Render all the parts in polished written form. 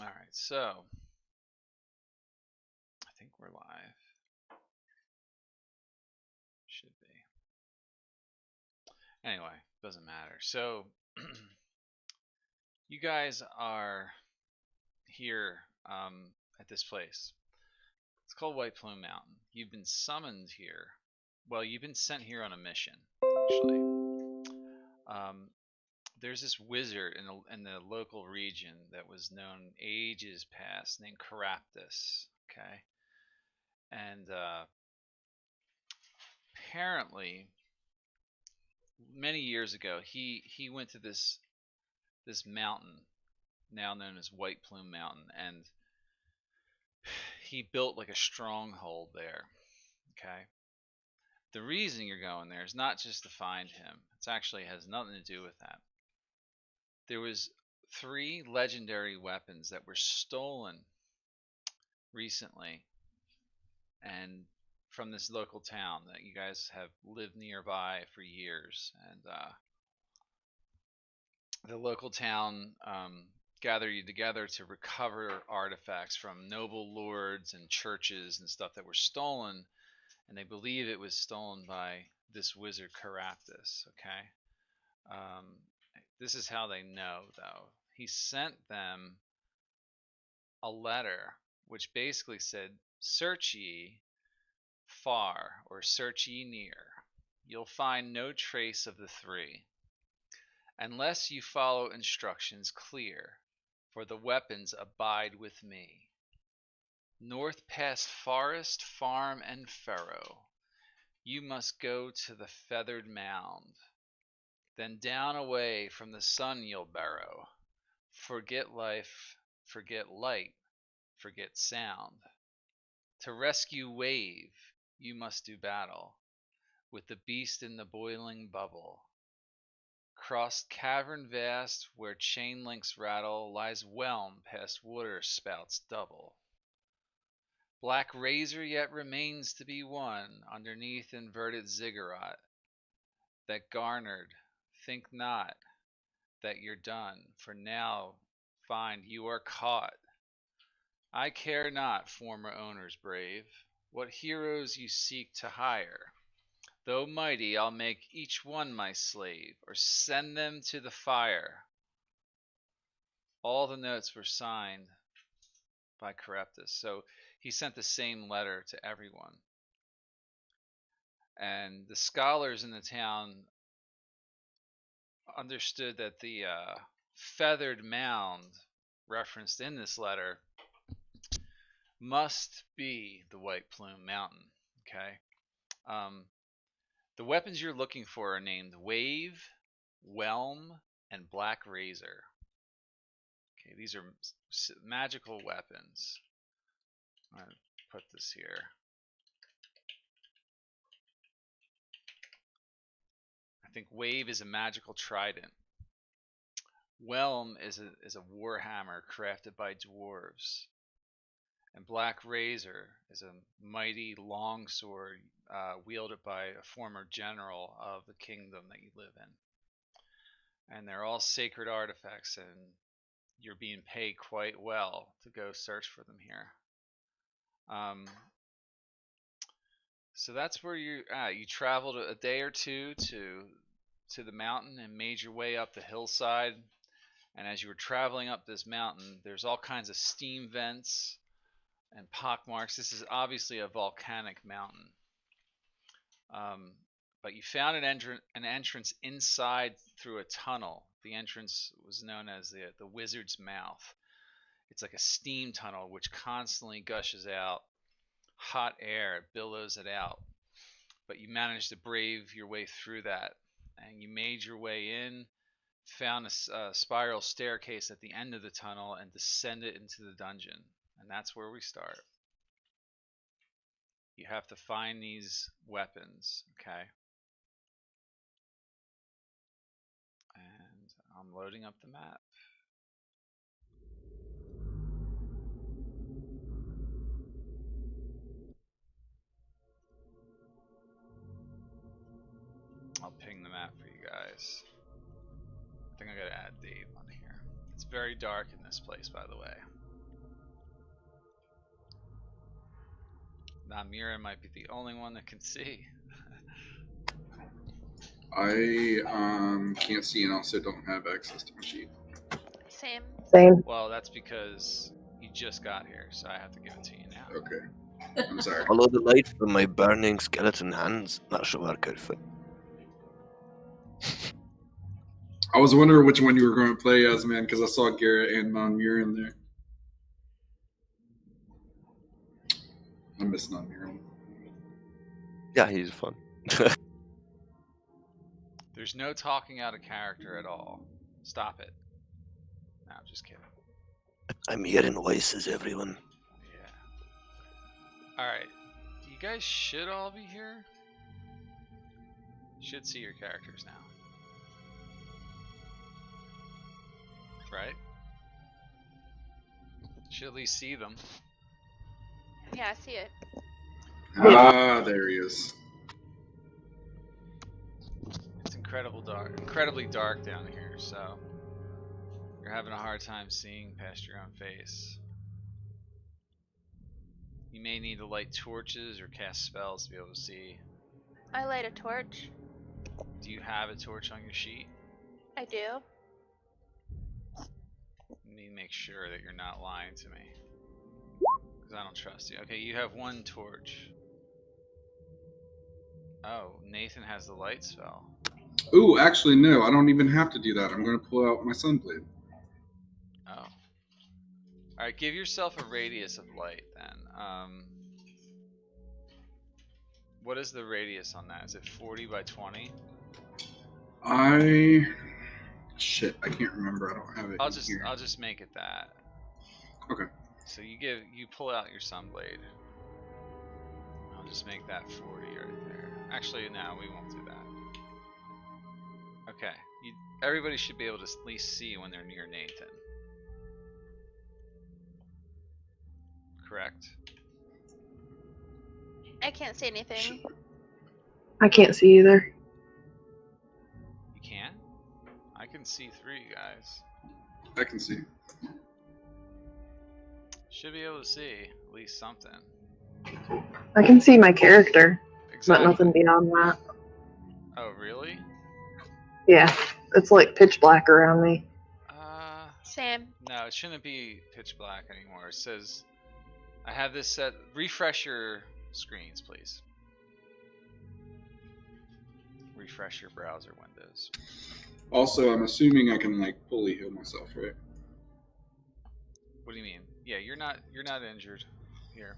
All right, so I think we're live. Should be. Anyway, doesn't matter. So you guys are here at this place. It's called White Plume Mountain. You've been summoned here. Well, you've been sent here on a mission, actually. Um, there's this wizard in the local region that was known ages past named Keraptis. Okay, and apparently many years ago he went to this mountain now known as White Plume Mountain, and he built like a stronghold there. Okay, the reason you're going there is not just to find him. It actually has nothing to do with that. There was three legendary weapons that were stolen recently, and from this local town that you guys have lived nearby for years. And the local town gathered you together to recover artifacts from noble lords and churches and stuff that were stolen, and they believe it was stolen by this wizard Keraptis. Okay, um, this is how they know, though. He sent them a letter which basically said, "Search ye far or search ye near, you'll find no trace of the three, unless you follow instructions clear, for the weapons abide with me. North past forest, farm, and furrow, you must go to the feathered mound. Then down away from the sun you'll burrow. Forget life, forget light, forget sound. To rescue Wave, you must do battle with the beast in the boiling bubble. Crossed cavern vast, where chain links rattle, lies whelm past water spouts double. Black razor yet remains to be won, underneath inverted ziggurat, that garnered, think not that you're done, for now find you are caught. I care not, former owners brave, what heroes you seek to hire. Though mighty, I'll make each one my slave, or send them to the fire. All the notes were signed by Keraptis, so he sent the same letter to everyone. And the scholars in the town understood that the feathered mound referenced in this letter must be the White Plume Mountain. Okay. Um, the weapons you're looking for are named Wave, Whelm, and Black Razor. Okay, these are magical weapons. I'm going to put this here. I think Wave is a magical trident. Whelm is a warhammer crafted by dwarves. And Black Razor is a mighty longsword wielded by a former general of the kingdom that you live in. And they're all sacred artifacts, and you're being paid quite well to go search for them here. So that's where you traveled a day or two to the mountain and made your way up the hillside. And as you were traveling up this mountain, there's all kinds of steam vents and pockmarks. This is obviously a volcanic mountain. Um, but you found an entrance inside through a tunnel. The entrance was known as the Wizard's Mouth. It's like a steam tunnel which constantly gushes out hot air, it billows it out. But you managed to brave your way through that, and you made your way in, found a spiral staircase at the end of the tunnel, and descended into the dungeon. And that's where we start. You have to find these weapons, okay? And I'm loading up the map. I'll ping the map for you guys. I think I gotta add Dave on here. It's very dark in this place, by the way. Namira might be the only one that can see. I can't see and also don't have access to my sheet. Same. Well, that's because you just got here, so I have to give it to you now. Okay. I'm sorry. Follow the light from my burning skeleton hands. That should work out for. I was wondering which one you were going to play as, man, because I saw Garrett and Non-Muir in there. I miss Non-Muir. Yeah, he's fun. There's no talking out of character at all. Stop it. No, I'm just kidding. I'm hearing voices, everyone. Yeah. Alright. You guys should all be here. Should see your characters now. Right? Should at least see them. Yeah, I see it. Ah, there he is. It's incredibly dark down here, so you're having a hard time seeing past your own face. You may need to light torches or cast spells to be able to see. I light a torch. Do you have a torch on your sheet? I do. You need to make sure that you're not lying to me, because I don't trust you. Okay, you have one torch. Oh, Nathan has the light spell. Ooh, actually, no. I don't even have to do that. I'm going to pull out my Sunblade. Oh. Alright, give yourself a radius of light then. What is the radius on that? Is it 40 by 20? Shit, I can't remember. I don't have it here. I'll just make it that. Okay. So you pull out your Sunblade. I'll just make that 40 right there. Actually, no, we won't do that. Okay. Everybody should be able to at least see when they're near Nathan. Correct? I can't see anything. I can't see either. You can? I can see through you guys. I can see. Should be able to see at least something. I can see my character, Exactly. but nothing beyond that. Oh, really? Yeah, it's like pitch black around me. Same. No, it shouldn't be pitch black anymore. It says, I have this set. Refresh your screens, please. Refresh your browser windows. Also, I'm assuming I can like fully heal myself, right? What do you mean? Yeah, you're not injured here.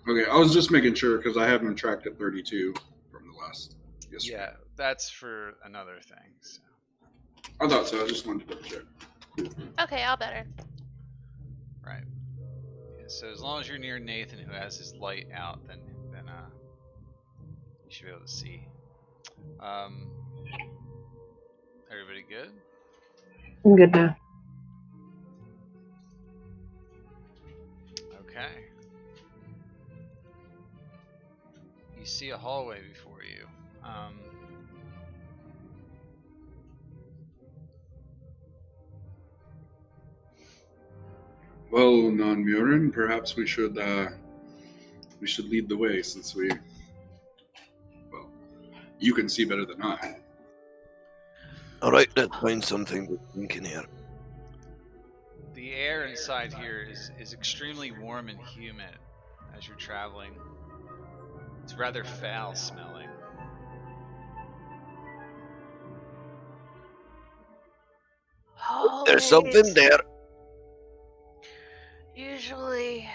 Okay, I was just making sure because I haven't tracked at 32 from the last. Yesterday. Yeah, that's for another thing. So. I thought so. I just wanted to double check. Okay, all better. Right. Yeah, so as long as you're near Nathan, who has his light out, then you should be able to see. Everybody good? I'm good now. Okay. You see a hallway before you. Well, Non-Murin, perhaps we should lead the way since you can see better than I. Alright, let's find something to drink in here. The air inside here is extremely warm and humid as you're traveling. It's rather foul smelling. There's something there. Usually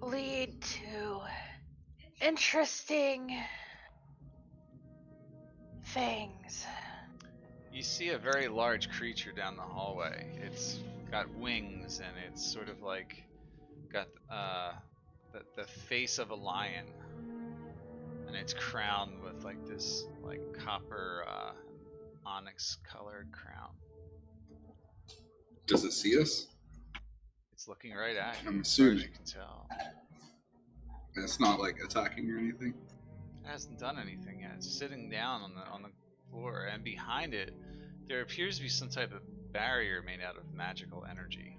lead to interesting things. You see a very large creature down the hallway. It's got wings and it's sort of like got the face of a lion, and it's crowned with like this like copper onyx colored crown. Does it see us? It's looking right at you. I'm as far as assuming. you can tell. It's not like attacking or anything. It hasn't done anything yet. It's sitting down on the floor, and behind it there appears to be some type of barrier made out of magical energy.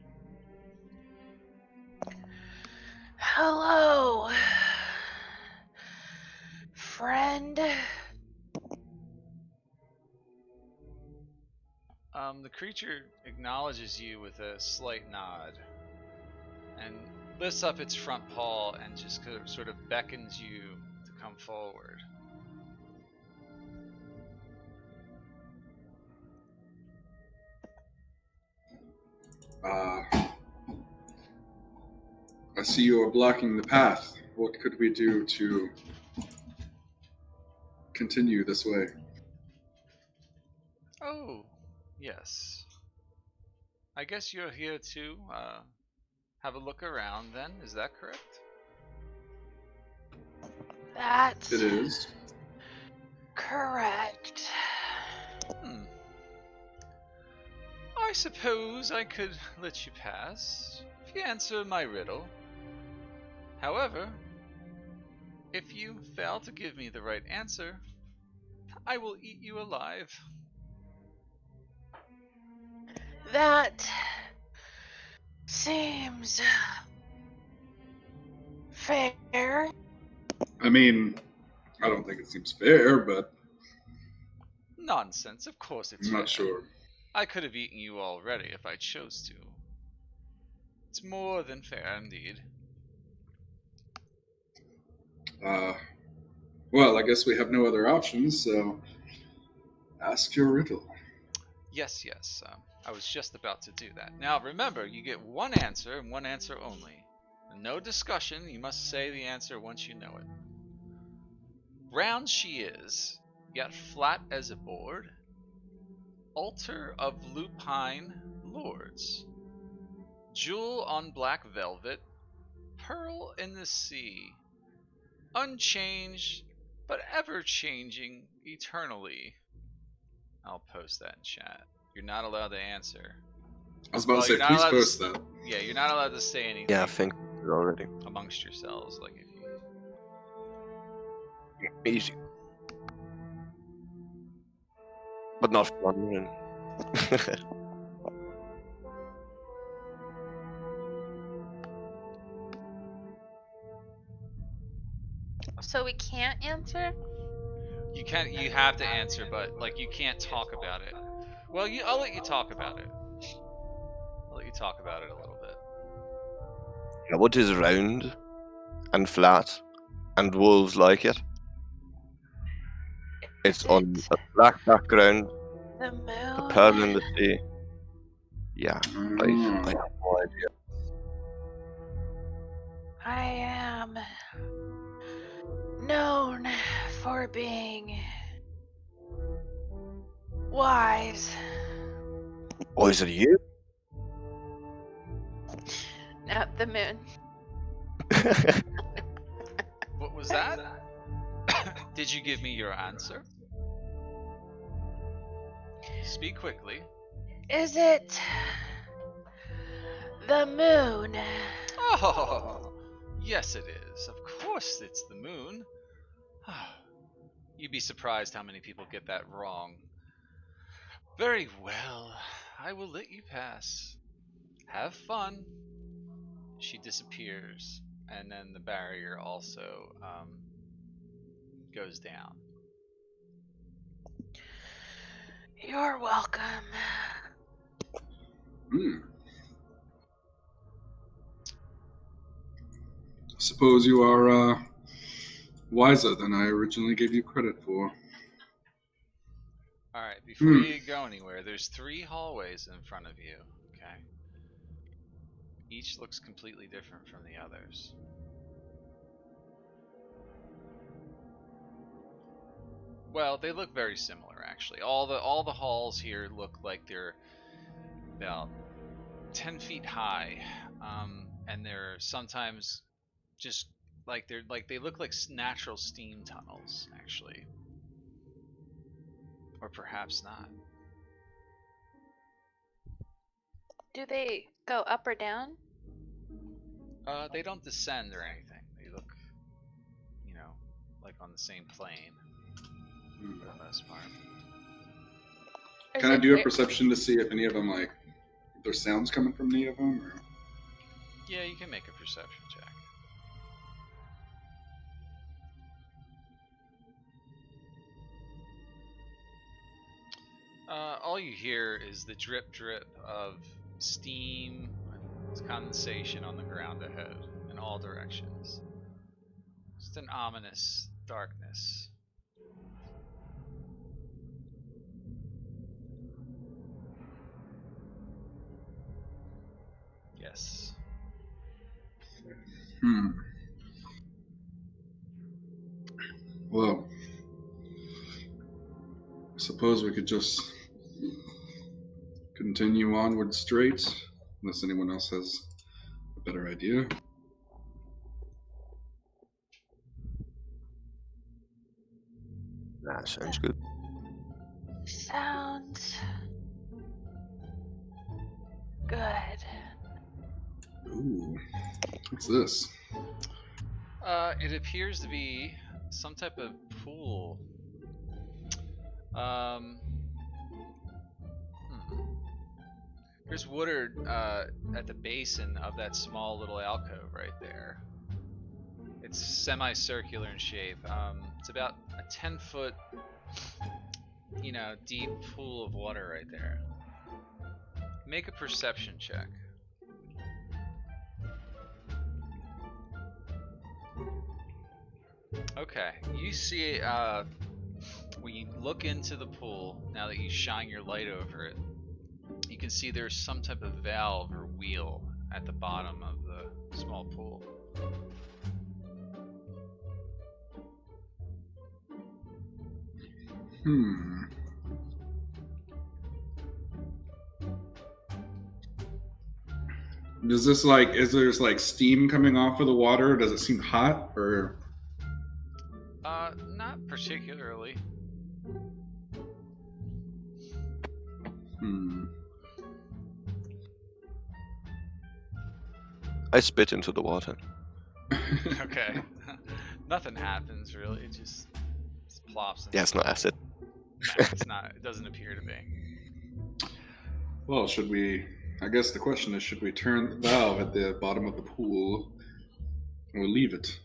Hello. The creature acknowledges you with a slight nod and lifts up its front paw and just sort of beckons you to come forward. I see you are blocking the path. What could we do to continue this way? Oh, yes. I guess you're here to have a look around then, is that correct? That's It is. correct. I suppose I could let you pass if you answer my riddle. However, if you fail to give me the right answer, I will eat you alive. That seems fair. I mean, I don't think it seems fair, but Nonsense, of course it's I'm fair. not sure. I could have eaten you already if I chose to. It's more than fair indeed. Well, I guess we have no other options, so ask your riddle. Yes, I was just about to do that. Now remember, you get one answer and one answer only. No discussion, you must say the answer once you know it. Round she is, yet flat as a board. Altar of lupine lords. Jewel on black velvet. Pearl in the sea. Unchanged, but ever changing eternally. I'll post that in chat. You're not allowed to answer. I was about Well, to say, you're not please allowed to post that. Yeah, you're not allowed to say anything Yeah, I think already. amongst yourselves. Like if you... Easy. But not fun. So we can't answer? You can't. You have to answer, but like you can't talk about it. Well, I'll let you talk about it. I'll let you talk about it a little bit. What is round and flat and wolves like it? It's Is on it a black background, the moon? a pearl in the sea. Yeah, I Oh. have no idea. I am known for being wise. Oh, is it you? No, the moon. What was that? Did you give me your answer? Speak quickly. Is it the moon? Oh, yes, it is. Of course, it's the moon. You'd be surprised how many people get that wrong. Very well, I will let you pass. Have fun. She disappears, and then the barrier also goes down. You're welcome. Suppose you are wiser than I originally gave you credit for. Alright, before you go anywhere, there's 3 hallways in front of you, okay? Each looks completely different from the others. Well, they look very similar actually. All the halls here look like they're about 10 feet high, and they're sometimes just like they look like natural steam tunnels actually, or perhaps not. Do they go up or down? They don't descend or anything. They look, like on the same plane for the most part. Can I do a perception to see if any of them, like, if there's sounds coming from any of them? Or... Yeah, you can make a perception check. All you hear is the drip drip of steam and condensation on the ground ahead in all directions. Just an ominous darkness. Yes. Well, I suppose we could just continue onward straight, unless anyone else has a better idea. That sounds good. Sounds good. Ooh, what's this? It appears to be some type of pool. There's water at the basin of that small little alcove right there. It's semicircular in shape. It's about a 10-foot, deep pool of water right there. Make a perception check. Okay, you see, when you look into the pool, now that you shine your light over it, you can see there's some type of valve or wheel at the bottom of the small pool. Is there steam coming off of the water? Does it seem hot, or? Not particularly. I spit into the water. Okay. Nothing happens really. It just plops. Yeah, it's not acid. No, it's not. It doesn't appear to be. Well, I guess the question is, should we turn the valve at the bottom of the pool, or leave it?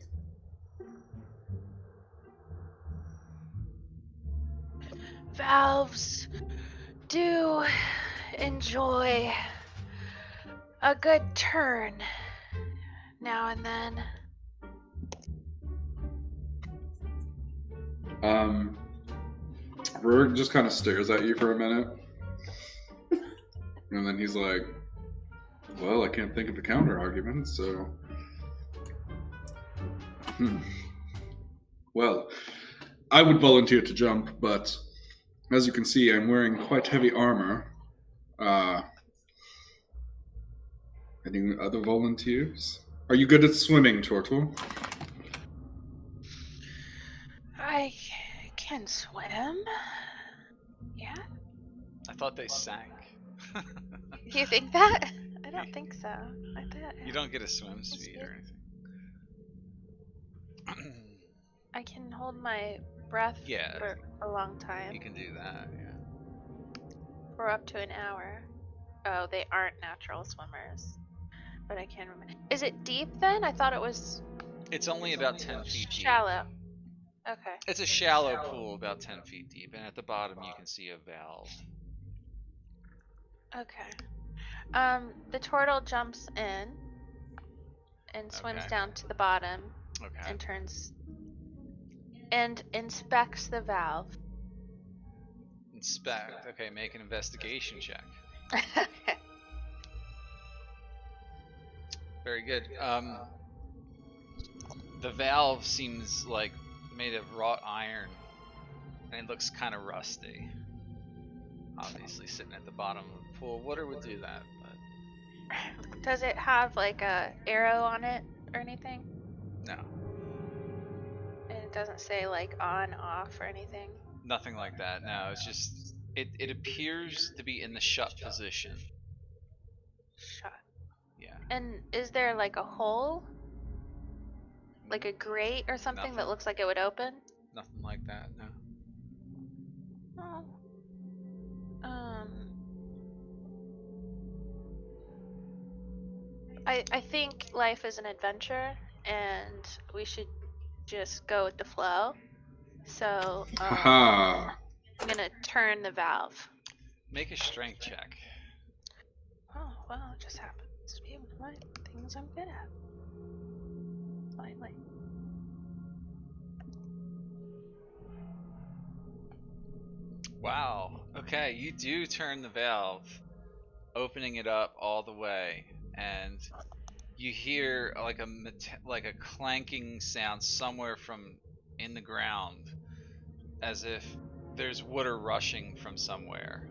Valves do enjoy a good turn now and then. Rurik just kind of stares at you for a minute, and then he's like, well, I can't think of a counter argument, so... Well, I would volunteer to jump, but as you can see, I'm wearing quite heavy armor. Any other volunteers? Are you good at swimming, Tortle? I can swim. Yeah. I thought they sank. You think that? I don't think so. You don't get a swim speed or anything. I can hold my breath Yeah. for a long time. You can do that, yeah. For up to an hour. Oh, they aren't natural swimmers. But I can remember. Is it deep then? I thought it was... It's only about 10 feet deep. Shallow. Okay. It's a shallow pool, about 10 feet deep, and at the bottom you can see a valve. Okay. The turtle jumps in and swims down to the bottom and turns and inspects the valve. Inspect. Okay, make an investigation check. Okay. Very good. The valve seems like made of wrought iron, and it looks kind of rusty. Obviously sitting at the bottom of the pool. Water would do that, but... Does it have like a arrow on it or anything? No. And it doesn't say like on, off or anything? Nothing like that, no. It's just... It appears to be in the shut position. Shut. Yeah. And is there like a hole? Like a grate or something Nothing. that looks like it would open? Nothing like that, no. Oh. I think life is an adventure and we should just go with the flow. So I'm gonna turn the valve. Make a strength check. Oh, well, it just happens to be one of my things I'm good at. Finally. Wow. Okay, you do turn the valve, opening it up all the way, and you hear like a clanking sound somewhere from in the ground, as if there's water rushing from somewhere.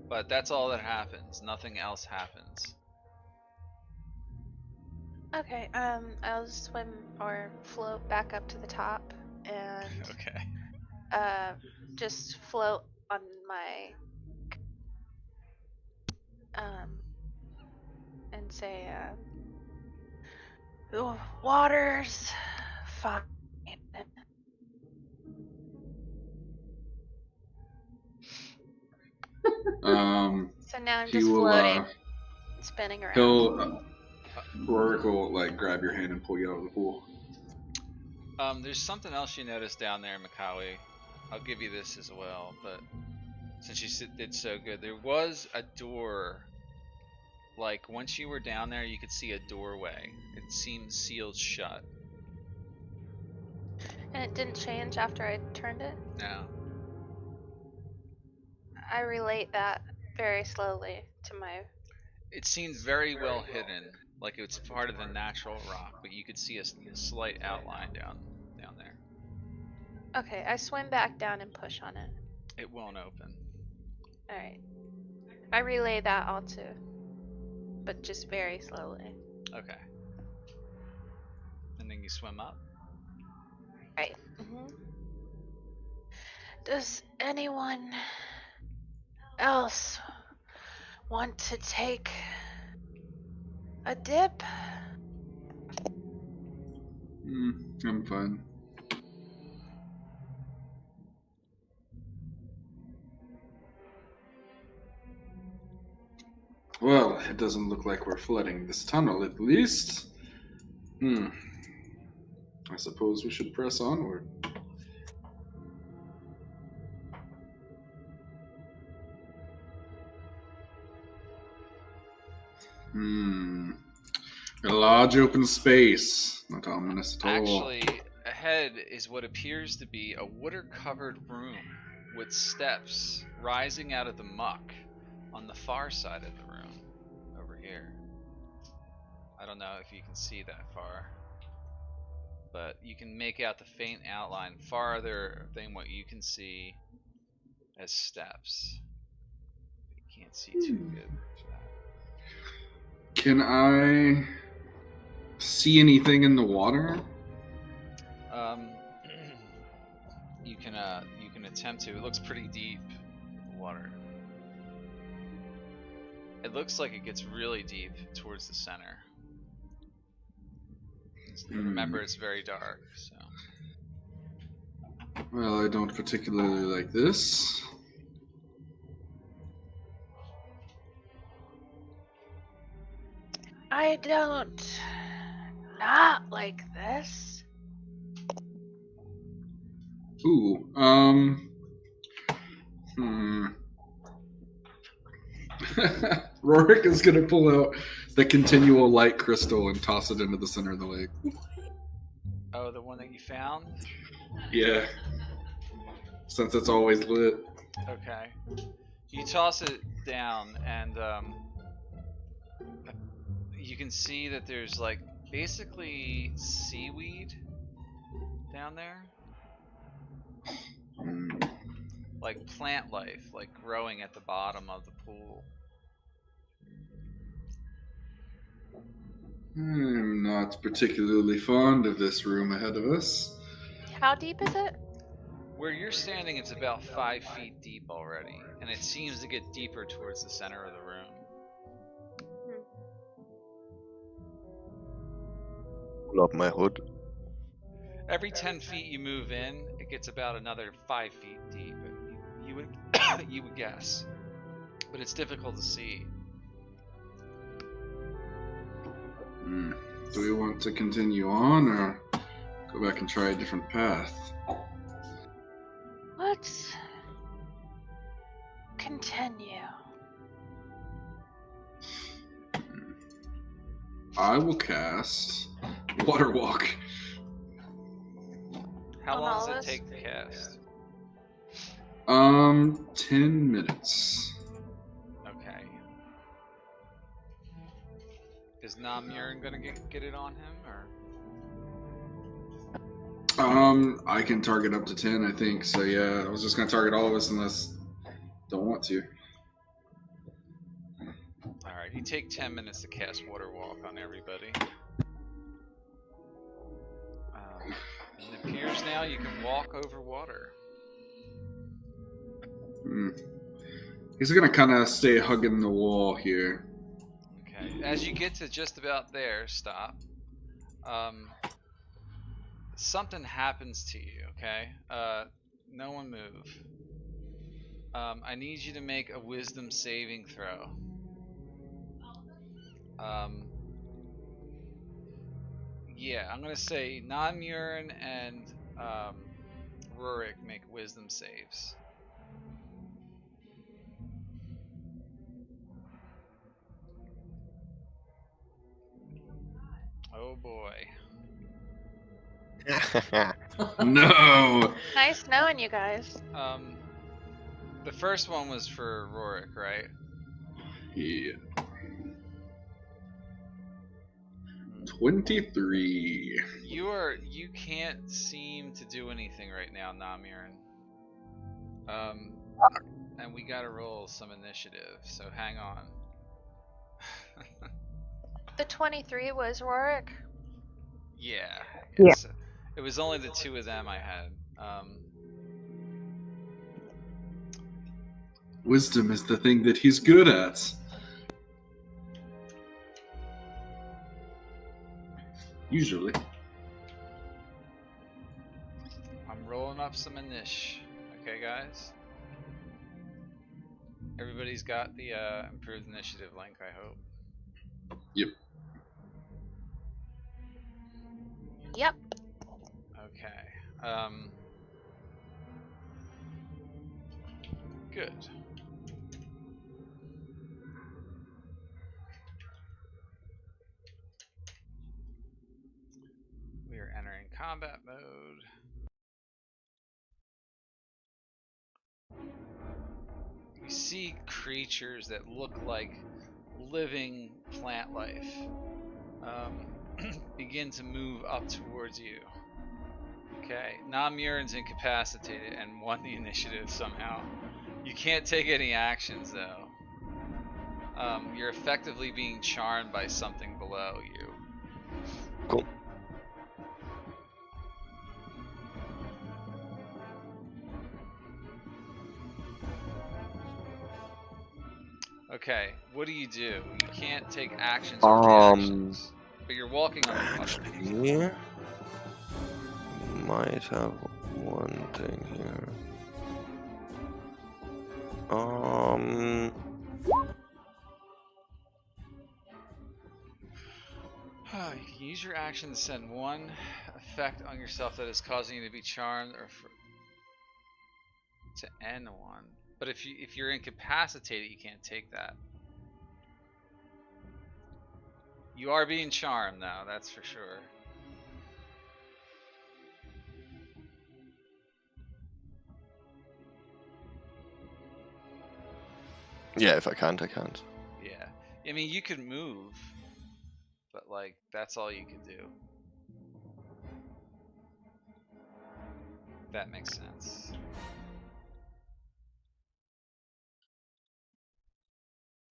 But that's all that happens. Nothing else happens. Okay, I'll swim or float back up to the top and Okay. just float on my and say the water's fine. So now I'm just floating, spinning around. Rorik will like grab your hand and pull you out of the pool. There's something else you noticed down there, Makawi. I'll give you this as well, but since you did so good, there was a door. Like, once you were down there, you could see a doorway. It seemed sealed shut. And it didn't change after I turned it? No. I relate that very slowly to my... It seemed very well hidden, like it's part of the natural rock, but you could see a slight outline down there. Okay, I swim back down and push on it. It won't open. Alright. I relay that all too, but just very slowly. Okay. And then you swim up? Right. Does anyone else want to take a dip? I'm fine. Well, it doesn't look like we're flooding this tunnel, at least. I suppose we should press onward. A large open space. Not ominous at all. Actually, ahead is what appears to be a water-covered room with steps rising out of the muck on the far side of the room, over here. I don't know if you can see that far, but you can make out the faint outline farther than what you can see as steps. But you can't see too good for that. Can I see anything in the water? You can attempt to. It looks pretty deep, the water. It looks like it gets really deep towards the center. Remember, it's very dark, so. Well, I don't particularly like this. I don't not like this. Ooh, Rorik is gonna pull out the continual light crystal and toss it into the center of the lake. Oh, the one that you found? Yeah. Since it's always lit. Okay. You toss it down, and you can see that there's like basically seaweed down there. Like plant life, like growing at the bottom of the pool. I'm not particularly fond of this room ahead of us. How deep is it? Where you're standing, it's about 5 feet deep already, and it seems to get deeper towards the center of the room. Pull up my hood. Every 10 feet you move in, it gets about another 5 feet deep. You would guess, but it's difficult to see. Do we want to continue on or go back and try a different path? Let's continue. I will cast Water Walk. How long does it take to cast? 10 minutes. Okay. Is Namurin gonna get it on him, or? I can target up to 10, I think. So yeah, I was just gonna target all of us unless don't want to. Alright, you take 10 minutes to cast Water Walk on everybody. It appears now you can walk over water. He's gonna kind of stay hugging the wall here. Okay, as you get to just about there, stop. Something happens to you, okay? No one move. I need you to make a wisdom saving throw. Yeah, I'm gonna say Namurin and Rurik make wisdom saves. Oh boy. No. Nice knowing you guys. The first one was for Rurik, right? Yeah. 23. You can't seem to do anything right now, Namurin. And we gotta roll some initiative, so hang on. The 23 was Rorik? Yeah. Yeah. So it was only the two of them I had. Wisdom is the thing that he's good at. Usually. I'm rolling up some initiative. Okay, guys? Everybody's got the improved initiative link, I hope. Yep. Yep. Okay. Good. We are entering combat mode. We see creatures that look like living plant life begin to move up towards you. Okay, Namurin's incapacitated and won the initiative somehow. You can't take any actions though. You're effectively being charmed by something below you. Cool. Okay, what do? You can't take actions or reactions, but you're walking on the water. Here might have one thing here. You can use your action to send one effect on yourself that is causing you to be charmed, or to end one. But if you're incapacitated, you can't take that. You are being charmed though, that's for sure. Yeah, if I can't, I can't. Yeah. I mean, you could move, but like, that's all you could do. That makes sense.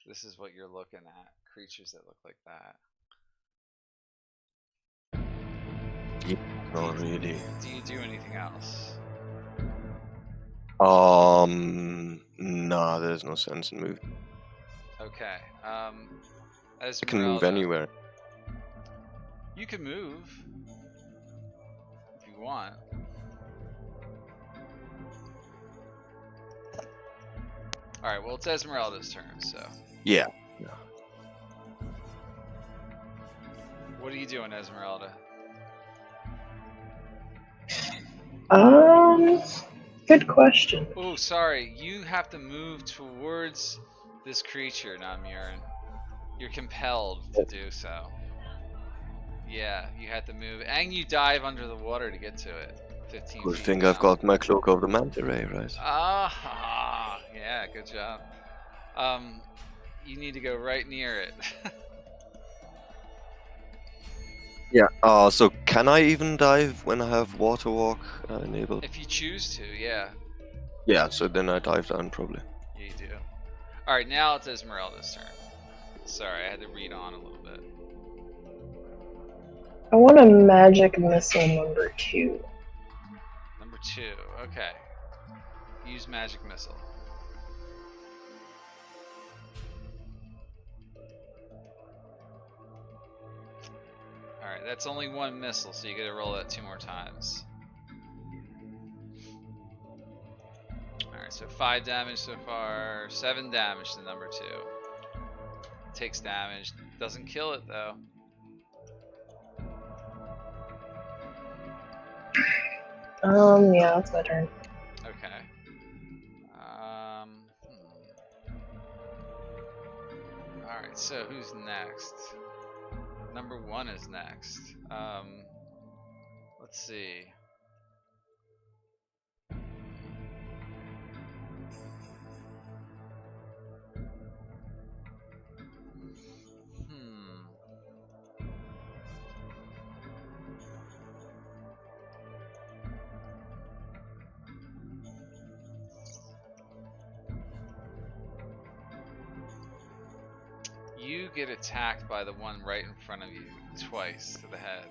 This is what you're looking at. Creatures that look like that. Yeah, not really. Do you do anything else? Nah, there's no sense in moving. Okay. I can move anywhere. You can move if you want. Alright, well, it's Esmeralda's turn, so. Yeah. What are you doing, Esmeralda? Good question. Oh, sorry. You have to move towards this creature, Namurin. You're compelled to do so. Yeah, you had to move, and you dive under the water to get to it. 15 Good feet thing down. I've got my cloak of the manta ray, right? Ah, yeah, good job. You need to go right near it. Yeah. So can I even dive when I have water walk enabled? If you choose to, yeah. Yeah. So then I dive down probably. Yeah, you do. All right, now it's Esmeralda's turn. Sorry, I had to read on a little bit. I want a magic missile number 2. Number 2, okay. Use magic missile. Alright, that's only 1 missile, so you gotta roll that 2 more times. Alright, so 5 damage so far, 7 damage to number 2. Takes damage, doesn't kill it though. Yeah, that's my turn. Okay. Alright, so who's next? Number 1 is next. Let's see. You get attacked by the one right in front of you twice to the head.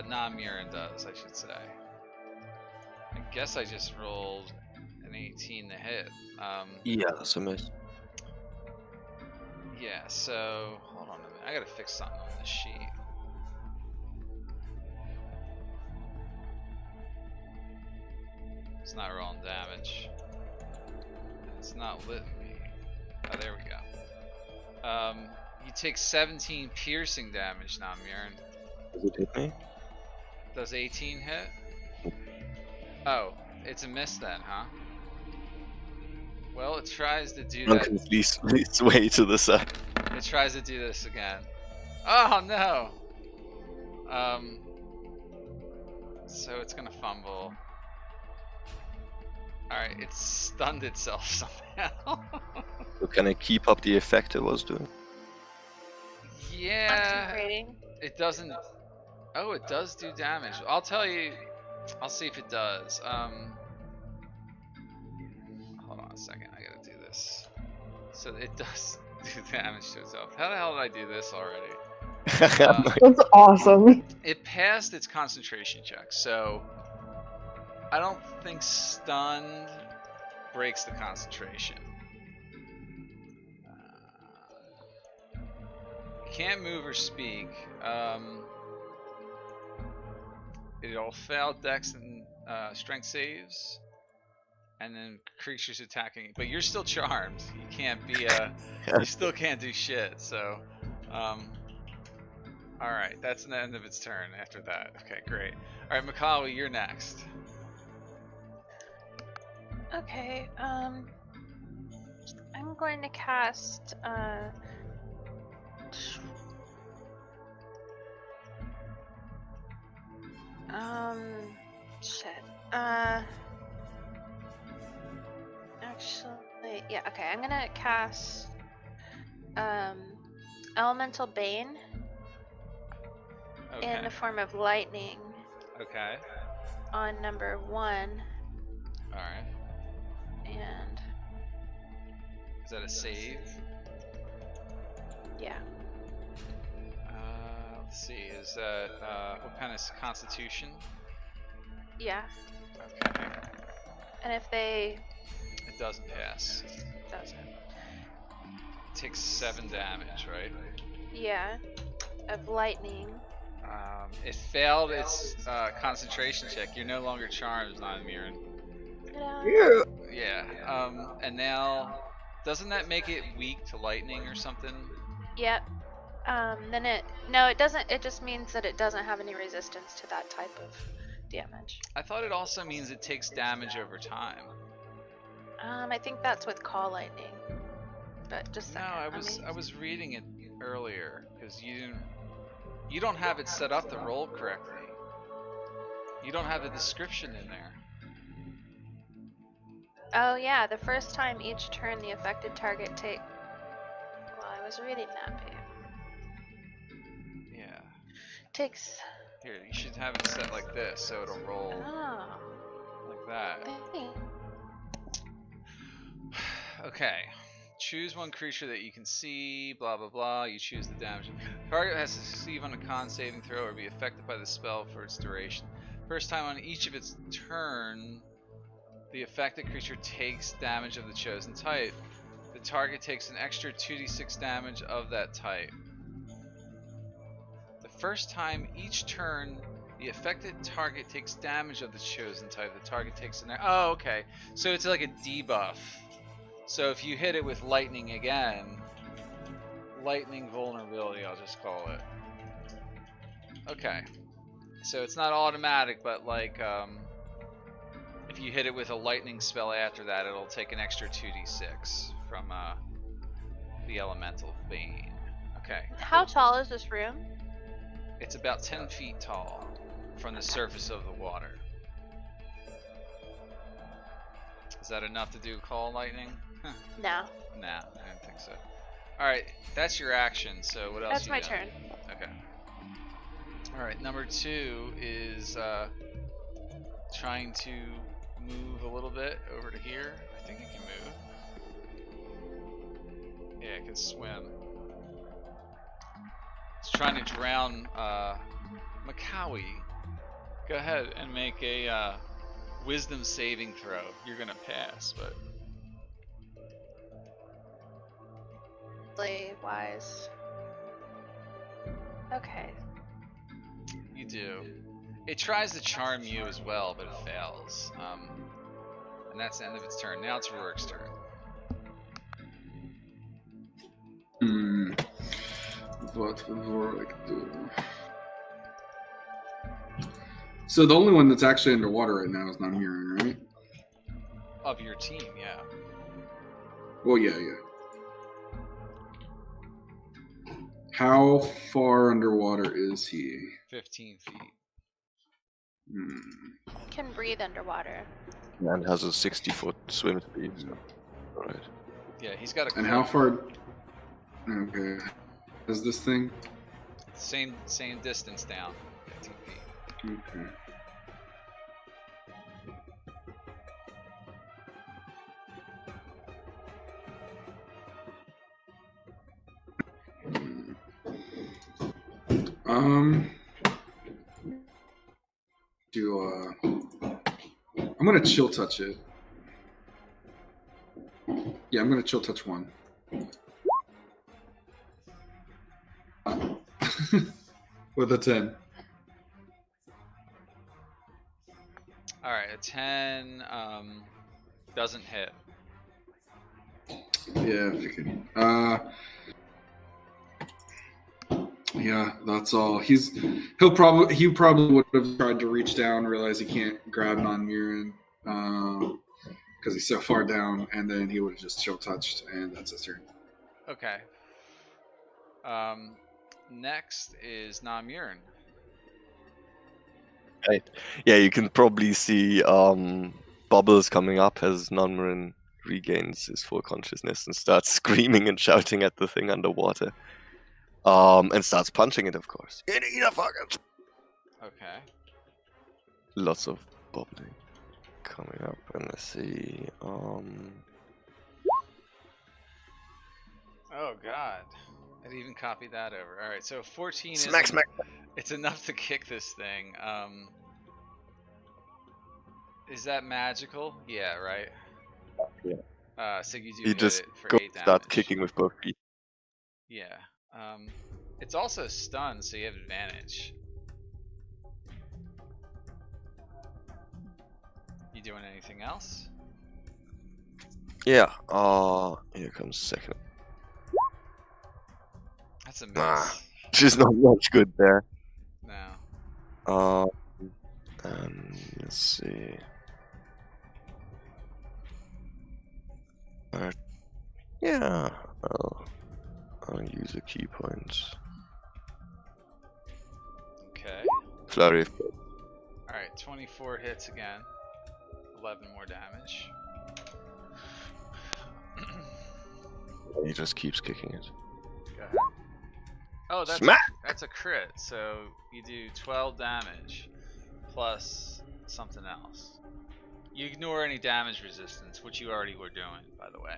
Non-Murin does, I should say. I guess I just rolled an 18 to hit. Yeah, that's a miss. Yeah, so hold on a minute. I gotta fix something on this sheet. It's not rolling damage. It's not letting me. Oh, there we go. You take 17 piercing damage now, Murin. Does it hit me? Does 18 hit? Oh, it's a miss then, huh? Well, it tries to do that. Please way to the side. It tries to do this again. Oh no! So it's gonna fumble. Alright, it stunned itself somehow. So can I keep up the effect it was doing? Yeah. It doesn't. Oh, it does do damage. I'll tell you. I'll see if it does. Hold on a second. I gotta do this. So it does do damage to itself. How the hell did I do this already? That's awesome. It passed its concentration check, so I don't think stunned breaks the concentration. Can't move or speak. It'll fail dex and strength saves, and then creatures attacking. But you're still charmed. You can't be you still can't do shit. So, all right, that's the end of its turn. After that, okay, great. All right, Makawi, you're next. Okay. I'm going to cast shit. Actually, yeah, okay. I'm gonna cast Elemental Bane in the form of lightning. Okay. On number 1. Alright. And is that a save? Yeah. Let's see, is that what kind of constitution? Yeah. Okay. And if they... It doesn't pass. It doesn't. It takes 7 damage, right? Yeah. Of lightning. It failed its concentration check. You're no longer charmed, non-Murin. Yeah. Yeah. And now, doesn't that make it weak to lightning or something? Yep. Then it... No, it doesn't. It just means that it doesn't have any resistance to that type of damage. I thought it also means it takes damage over time. I think that's with call lightning. But just no, I was reading it earlier because you don't have it set up to roll correctly. You don't have the description in there. Oh yeah, the first time each turn the affected target take. Well, I was reading that page. Yeah. Takes. Here, you should have it set like this so it'll roll like that. Okay. Choose one creature that you can see, blah blah blah. You choose the damage. Target has to succeed on a con saving throw or be affected by the spell for its duration. First time on each of its turn, the affected creature takes damage of the chosen type. The target takes an extra 2d6 damage of that type. The first time each turn, the affected target takes damage of the chosen type. The target takes an... Oh, okay. So it's like a debuff. So if you hit it with lightning again, lightning vulnerability, I'll just call it. Okay. So it's not automatic, but like, if you hit it with a lightning spell after that, it'll take an extra 2d6 from the elemental bane. Okay. How tall is this room? It's about 10 feet tall from the surface of the water. Is that enough to do call lightning? No. Nah, I didn't think so. Alright, that's your action, so what else That's you my got? turn. Okay. Alright, number 2 is trying to move a little bit over to here. I think it can move. Yeah, it can swim. It's trying to drown Makawi. Go ahead and make a wisdom saving throw. You're gonna pass, but Wise. Okay. you do. It tries to charm you as well, but it fails. And that's the end of its turn. Now it's Rurik's turn. What would Rorik do? So the only one that's actually underwater right now is Namirin, right? Of your team, yeah. Well, yeah. How far underwater is he? 15 feet. Can breathe underwater. And has a 60-foot swim speed. So. Alright. Yeah, he's got a. And how far? Okay. Is this thing? Same distance down. 15 feet. Okay. I'm gonna chill touch it. Yeah, I'm gonna chill touch one. With a 10. Alright, a 10 doesn't hit. Yeah, I figured. Yeah, that's all. He probably would have tried to reach down, realize he can't grab Non-Murin because he's so far down, and then he would have just chill touched, and that's his turn. Okay. Next is Namurin. Right. Yeah, you can probably see bubbles coming up as Nonmarin regains his full consciousness and starts screaming and shouting at the thing underwater. And starts punching it, of course. Eat a fucking. Okay. Lots of bubbling coming up, and let's see. Oh god. I'd even copied that over. Alright, so 14 smack. It's enough to kick this thing. Is that magical? Yeah, right? Yeah. So you do You hit just it for go 8 damage. start kicking with both feet. Yeah. It's also stunned, so you have advantage. You doing anything else? Yeah. Here comes second. That's a miss. Nah. She's not much good there. No. Let's see. Yeah. I'll use a key point. Okay. Flurry. Alright, 24 hits again. 11 more damage. He just keeps kicking it. Go ahead. Oh, that's a crit. So you do 12 damage plus something else. You ignore any damage resistance, which you already were doing, by the way.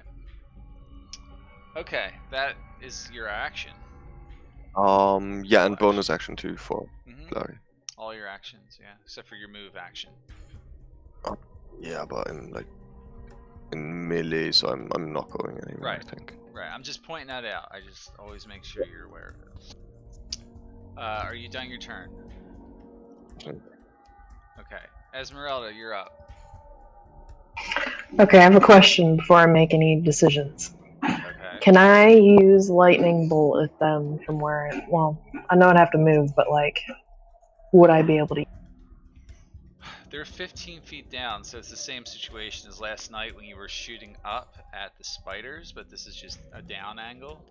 Okay, that is your action. Yeah, and bonus action too for Flurry. All your actions, yeah, except for your move action. Yeah, but in melee, so I'm not going anywhere. Right. I think. Right. I'm just pointing that out. I just always make sure you're aware of it. Are you done your turn? Okay. Esmeralda, you're up. Okay, I have a question before I make any decisions. Okay. Can I use lightning bolt at them from where well, I know I'd have to move, but like, would I be able to? They're 15 feet down, so it's the same situation as last night when you were shooting up at the spiders, but this is just a down angle.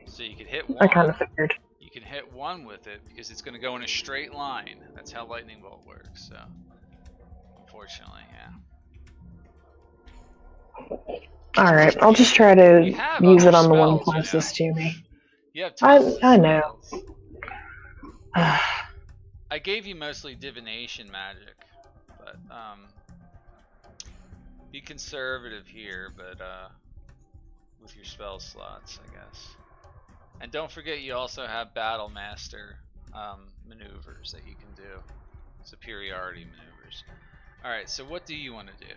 So you could hit one. I kind of figured. You can hit one with it because it's going to go in a straight line. That's how lightning bolt works. So, unfortunately, yeah. All right, I'll just try to use it on the one spells, closest to me. You have tons I of know. spells. I gave you mostly divination magic, but be conservative here, but with your spell slots, I guess. And don't forget, you also have Battle Master maneuvers that you can do, superiority maneuvers. All right, so what do you want to do?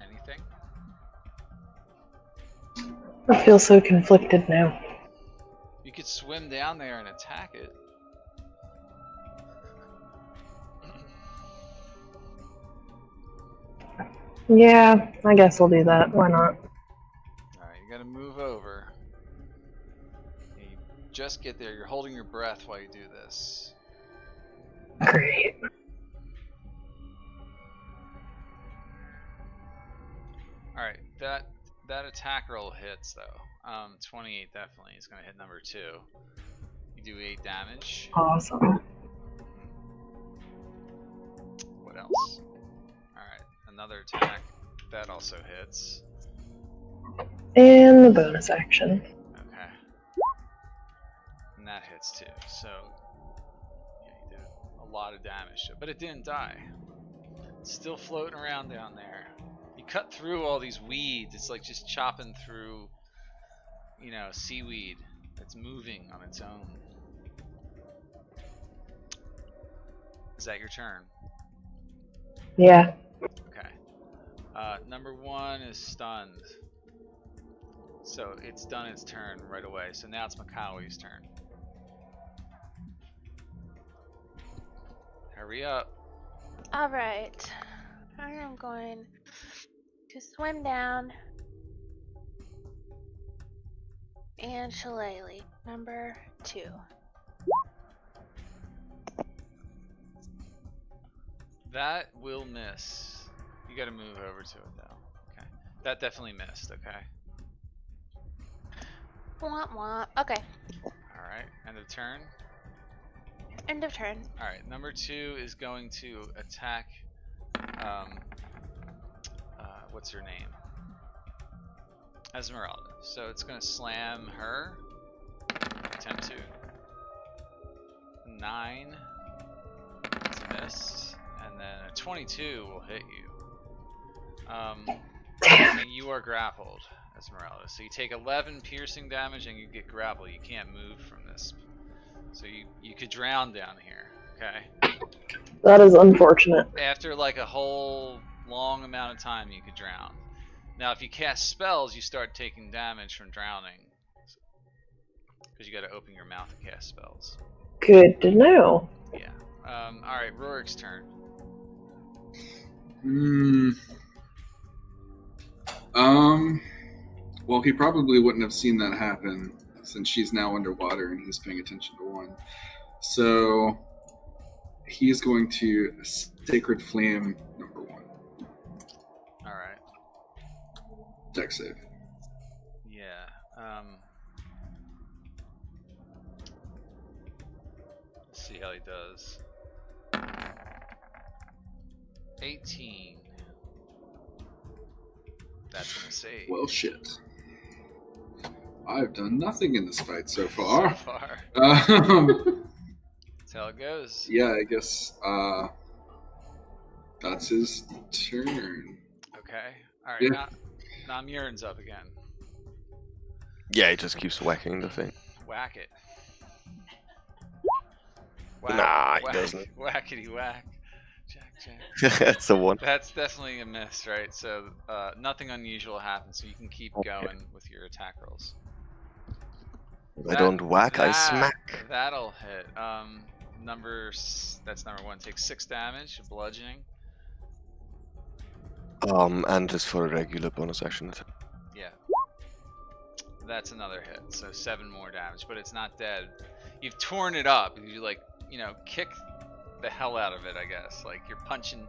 Anything? I feel so conflicted now. You could swim down there and attack it. Yeah, I guess I'll do that. Why not? Alright, you gotta move over. You just get there. You're holding your breath while you do this. Great. Alright, that attack roll hits though. 28 definitely is gonna hit number 2. You do 8 damage. Awesome. What else? Alright, another attack. That also hits. And the bonus action. Okay. And that hits too. So, yeah, you did a lot of damage to it. But it didn't die. It's still floating around down there. You cut through all these weeds. It's like just chopping through, you know, seaweed that's moving on its own. Is that your turn? Yeah. Okay. Number 1 is stunned. So it's done its turn right away. So now it's Makawi's turn. Hurry up. Alright. I am going to swim down and shillelagh. Number 2. That will miss. You gotta move over to it though. Okay. That definitely missed, okay? Womp womp. Okay. Alright, end of turn. End of turn. Alright, number 2 is going to attack what's her name? Esmeralda. So it's gonna slam her. Attempt to. 9. It's missed. And then a 22 will hit you. And you are grappled, Esmeralda. So you take 11 piercing damage and you get grappled. You can't move from this. So you could drown down here, okay? That is unfortunate. After like a whole long amount of time, you could drown. Now, if you cast spells, you start taking damage from drowning. Because you gotta open your mouth to cast spells. Good to know. Yeah. Alright, Rorik's turn. Well, he probably wouldn't have seen that happen since she's now underwater and he's paying attention to 1. So he's going to Sacred Flame number 1. Dex save. Yeah. Let's see how he does. 18. That's gonna save. Well, shit. I've done nothing in this fight so far. So far. That's how it goes. Yeah, I guess that's his turn. Okay. All right. Yeah. Now Murin's up again. Yeah, he just keeps whacking the thing. Whack it. Nah, he doesn't. Whackity whack. Jack. That's a 1. That's definitely a miss, right? So nothing unusual happens, so you can keep going with your attack rolls. I don't whack, I smack. That'll hit. That's number 1. Takes 6 damage, bludgeoning. And just for a regular bonus action. Yeah. That's another hit, so 7 more damage, but it's not dead. You've torn it up. You kick the hell out of it, I guess. Like you're punching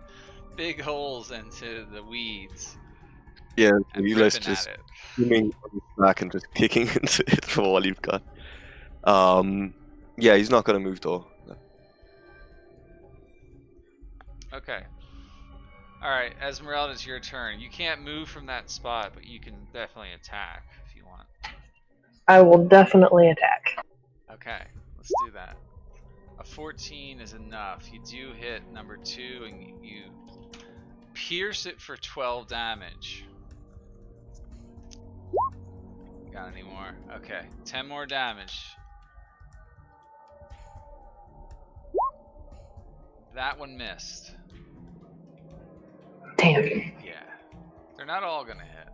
big holes into the weeds. Yeah, and you guys just swinging back and just kicking into it for all you've got. Yeah, he's not gonna move though. Okay. Alright, Esmeralda, it's your turn. You can't move from that spot, but you can definitely attack if you want. I will definitely attack. Okay, let's do that. A 14 is enough. You do hit number 2 and you pierce it for 12 damage. Got any more? Okay, 10 more damage. That one missed. Damn. Yeah. They're not all gonna hit.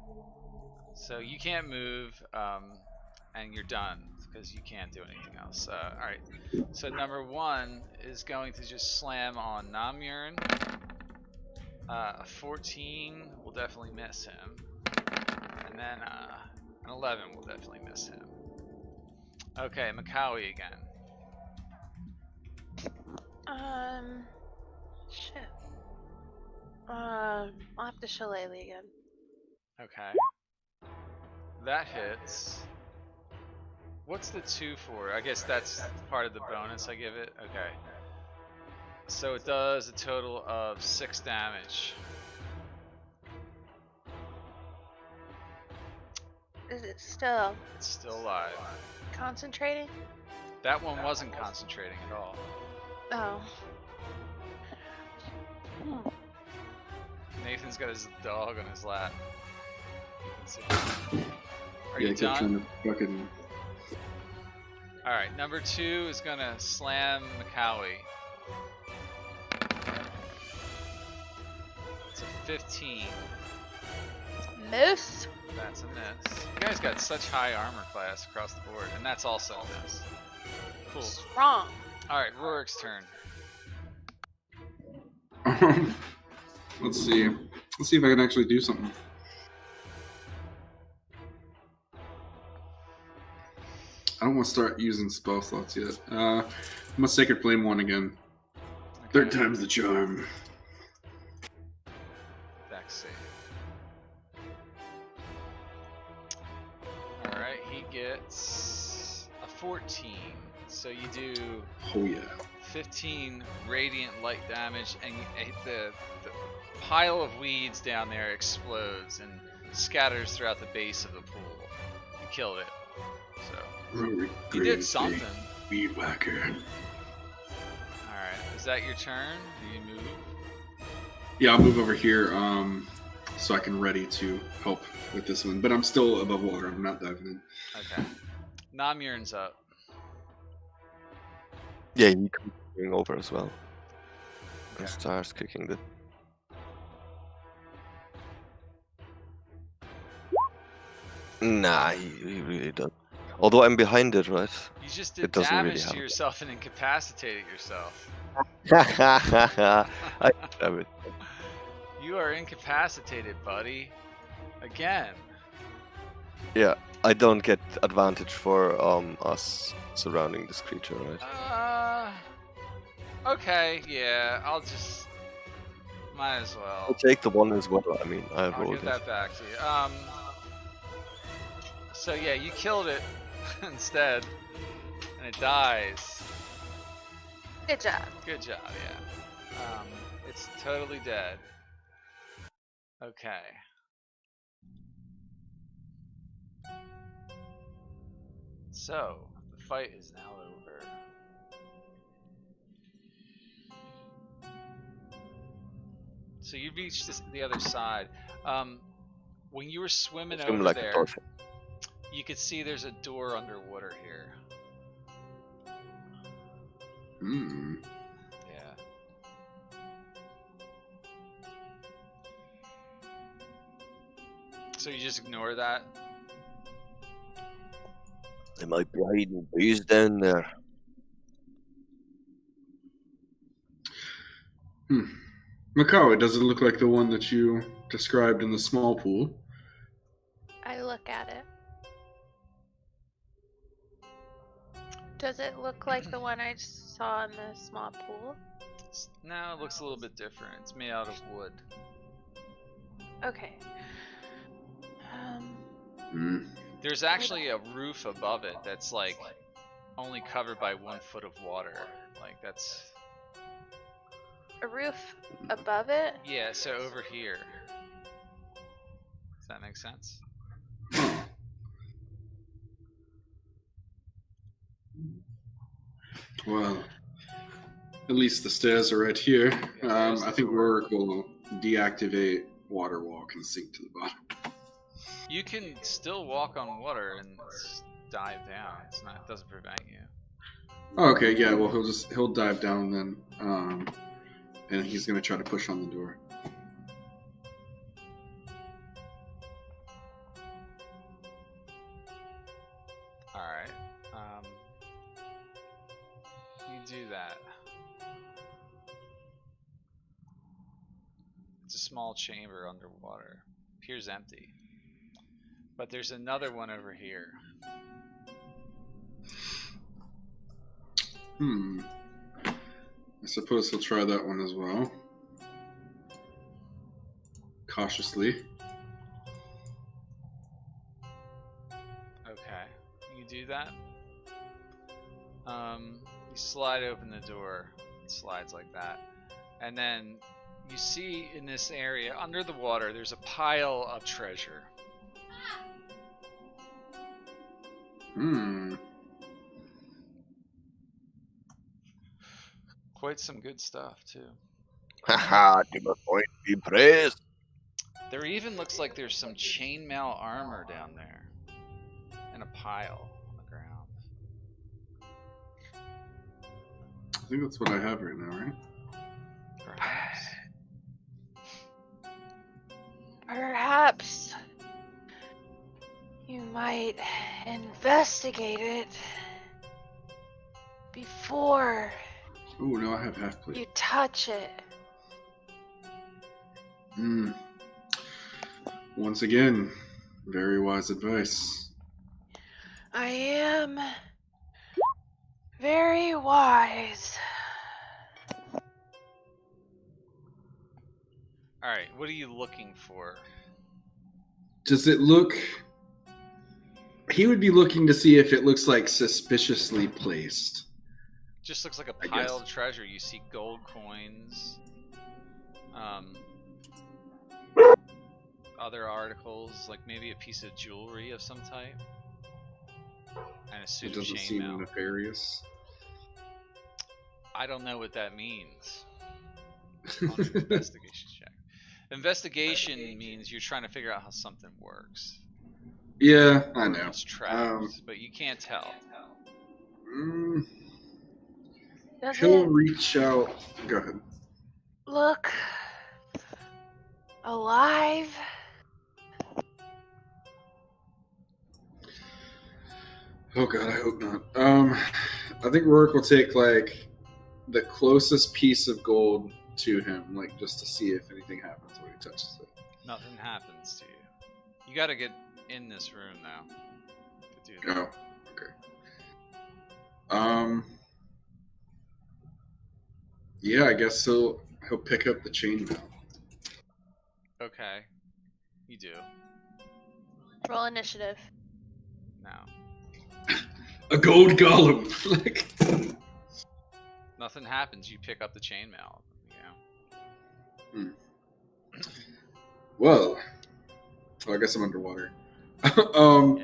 So you can't move, and you're done, because you can't do anything else. Alright. So number 1 is going to just slam on Namurin. A 14 will definitely miss him. And then an 11 will definitely miss him. Okay, Makawi again. Shit. I'll have to shillelagh again. Okay. That hits. What's the 2 for? I guess that's part of the bonus I give it. Okay. So it does a total of 6 damage. Is it still? It's still alive. Concentrating? That one wasn't concentrating at all. Oh. Nathan's got his dog on his lap. You can see. Are you keep trying done? to fucking... Alright, number 2 is gonna slam Makawi. It's a 15. Miss? That's a miss. You guys got such high armor class across the board, and that's also a miss. Cool. Strong. Alright, Rorik's turn. Let's see. Let's see if I can actually do something. I don't want to start using spell slots yet. I'm a Sacred Flame one again. Okay. 3rd time's the charm. Dex save. Alright, he gets a 14. So you do Oh yeah. 15 radiant light damage, and the pile of weeds down there explodes and scatters throughout the base of the pool. You killed it. So you did something. Weed whacker. Alright, is that your turn? Do you move? Yeah, I'll move over here so I can ready to help with this one. But I'm still above water. I'm not diving in. Okay. Namurin's up. Yeah, he comes going over as well. Okay. And starts kicking the... Nah, he really doesn't. Although I'm behind it, right? You just did doesn't really damage to help. yourself and incapacitated yourself. I damn it. You are incapacitated, buddy. Again. Yeah, I don't get advantage for us surrounding this creature, right? Okay, yeah, I'll just... Might as well. I'll take the 1 as well, I mean, I I'll rolled give it. that back to you. So yeah, you killed it instead, and it dies. Good job. Good job, yeah. It's totally dead. Okay. So, the fight is now over. So you reached the other side. When you were swimming Swim over like a there, dolphin. you could see there's a door underwater here. Hmm. Yeah. So you just ignore that? There might be hiding bees down there. Macau, does it look like the one that you described in the small pool? I look at it. Does it look like the one I saw in the small pool? No, it looks a little bit different. It's made out of wood. Okay. There's actually a roof above it that's like only covered by 1 foot of water. Like that's a roof above it? Yeah, so over here. Does that make sense? Well, at least the stairs are right here. Yeah, I think Rourke will deactivate water walk and sink to the bottom. You can still walk on water and dive down. It doesn't prevent you. Oh, okay, yeah. Well, he'll dive down then, and he's gonna try to push on the door. All right. You do that. It's a small chamber underwater. Appears empty. But there's another one over here. I suppose he'll try that one as well. Cautiously. Okay. You do that. You slide open the door. It slides like that. And then you see in this area, under the water, there's a pile of treasure. Quite some good stuff, too. Haha, to my point be praised. There even looks like there's some chainmail armor down there. In a pile on the ground. I think that's what I have right now, right? Perhaps. Perhaps you might investigate it before Oh, no, I have half plate. you touch it. Once again, very wise advice. I am very wise. Alright, what are you looking for? Does it look... He would be looking to see if it looks like suspiciously placed. Just looks like a pile of treasure. You see gold coins, other articles, like maybe a piece of jewelry of some type, and a suit of chainmail. It doesn't seem nefarious. I don't know what that means. On an investigation check. Investigation means you're trying to figure out how something works. Yeah, I know. It's trapped, but you can't tell. He'll reach out. Go ahead. Look alive. Oh god, I hope not. I think Rourke will take like the closest piece of gold to him, like just to see if anything happens when he touches it. Nothing happens to you. You got to get in this room now to do that. Oh, okay. Yeah, I guess he'll pick up the chainmail. Okay, you do. Roll initiative. No. A gold golem. Like. Nothing happens. You pick up the chainmail. You know. Well, I guess I'm underwater. Yeah,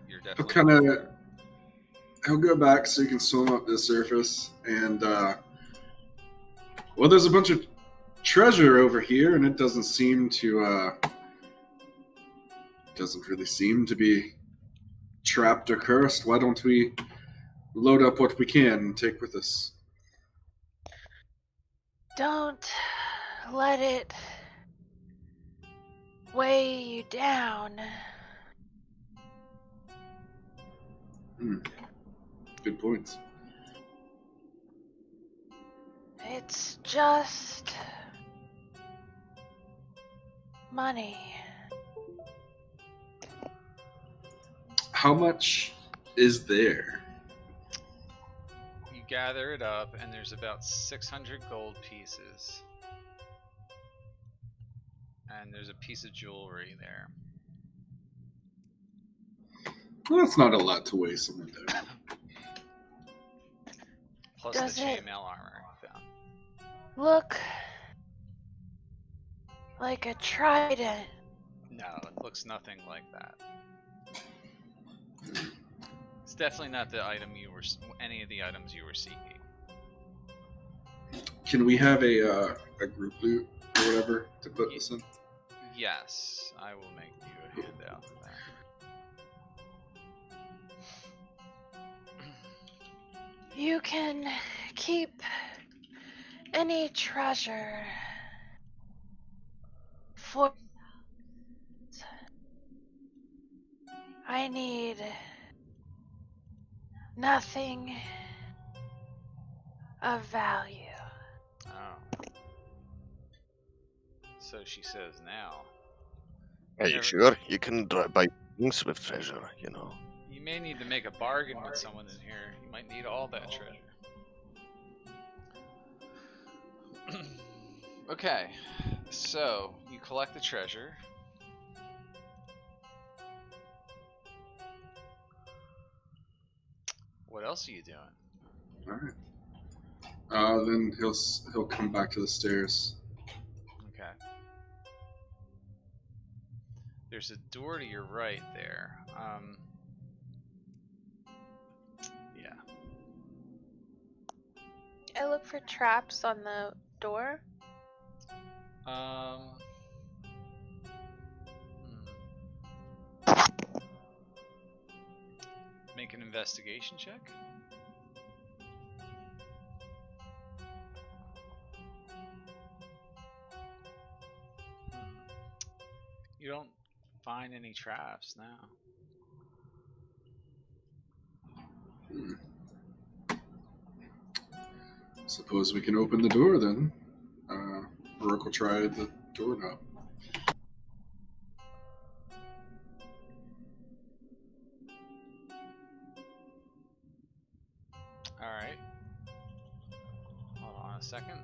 you're definitely. He'll go back so you can swim up to the surface, and well, there's a bunch of treasure over here, and it doesn't really seem to be trapped or cursed. Why don't we load up what we can and take with us? Don't let it weigh you down. Good points. It's just money. How much is there? You gather it up, and there's about 600 gold pieces. And there's a piece of jewelry there. Well, that's not a lot to weigh someone down. Plus the chainmail armor you found. Look like a trident. No, it looks nothing like that. It's definitely not the item any of the items you were seeking. Can we have a group loot or whatever to put this in? Yes, I will make you a handout for that. You can keep any treasure for. I need nothing of value. Oh. So she says now. Are you sure? You can buy things with treasure, you know. You may need to make a bargain with someone in here. You might need all that treasure. Okay, so you collect the treasure. What else are you doing? All right. Then he'll come back to the stairs. Okay. There's a door to your right there. Yeah. I look for traps on the door. Make an investigation check. You don't find any traps now. Suppose we can open the door then. Rourke will try the doorknob. Alright. Hold on a second.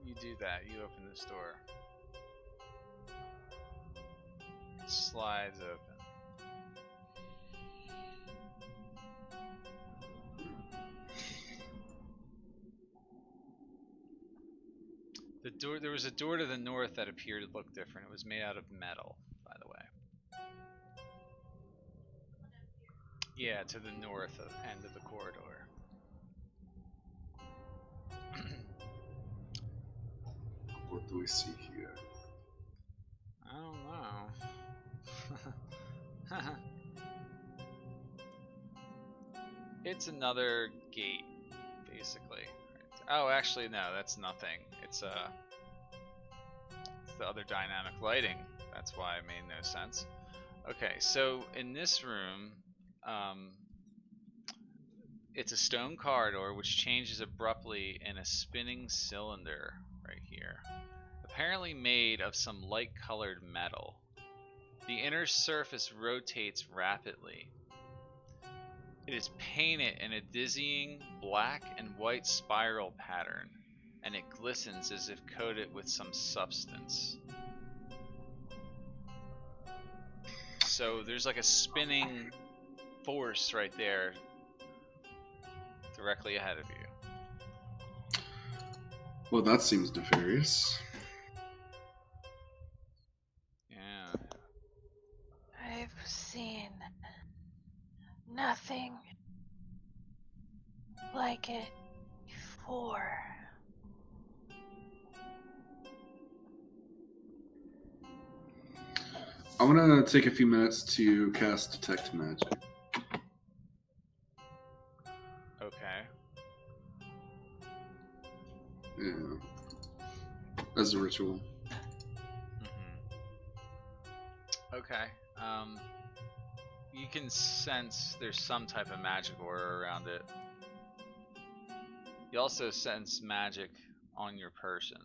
You do that. You open this door. It slides open. There was a door to the north that appeared to look different. It was made out of metal, by the way. Yeah, to the north end of the corridor. What do we see here? I don't know. It's another gate, basically. Oh, actually, no, that's nothing. It's the other dynamic lighting. That's why it made no sense. Okay, so in this room, it's a stone corridor which changes abruptly in a spinning cylinder right here. Apparently made of some light-colored metal. The inner surface rotates rapidly. It is painted in a dizzying black and white spiral pattern, and it glistens as if coated with some substance. So there's like a spinning force right there, directly ahead of you. Well, that seems nefarious. Yeah. I've seen nothing like it before. I want to take a few minutes to cast Detect Magic. Okay. Yeah. As a ritual. Okay. You can sense there's some type of magic aura around it. You also sense magic on your person.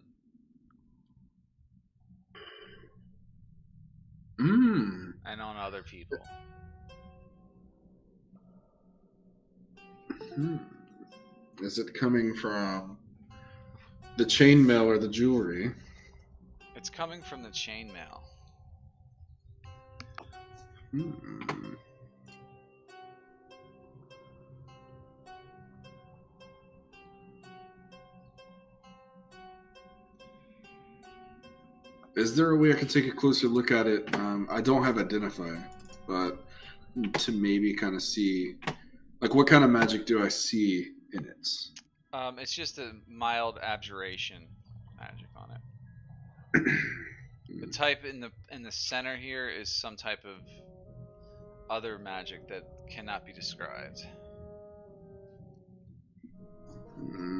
And on other people. Is it coming from the chainmail or the jewelry? It's coming from the chainmail. Is there a way I could take a closer look at it? I don't have Identify, but to maybe kind of see, like, what kind of magic do I see in it? It's just a mild abjuration magic on it. The type in the center here is some type of other magic that cannot be described.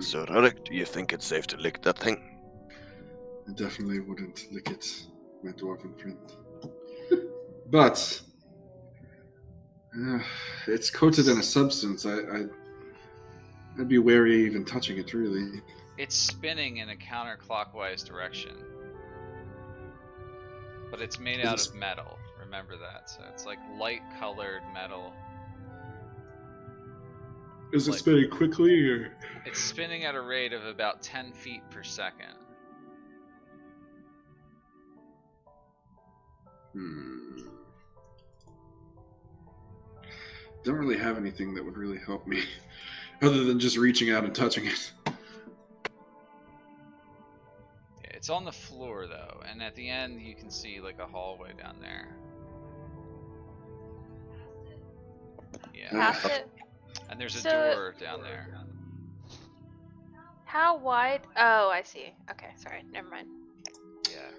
So, Relic, do you think it's safe to lick that thing? I definitely wouldn't lick it, my dwarven friend. But it's coated in a substance. I'd be wary even touching it, really. It's spinning in a counterclockwise direction. But it's made out of metal. Remember that. So it's like light-colored metal. Is it spinning quickly, or? It's spinning at a rate of about 10 feet per second. Don't really have anything that would really help me, other than just reaching out and touching it. It's on the floor though, and at the end you can see like a hallway down there. Yeah. Past it? And there's a door down there. How wide? Oh, I see. Okay, sorry. Never mind. Yeah.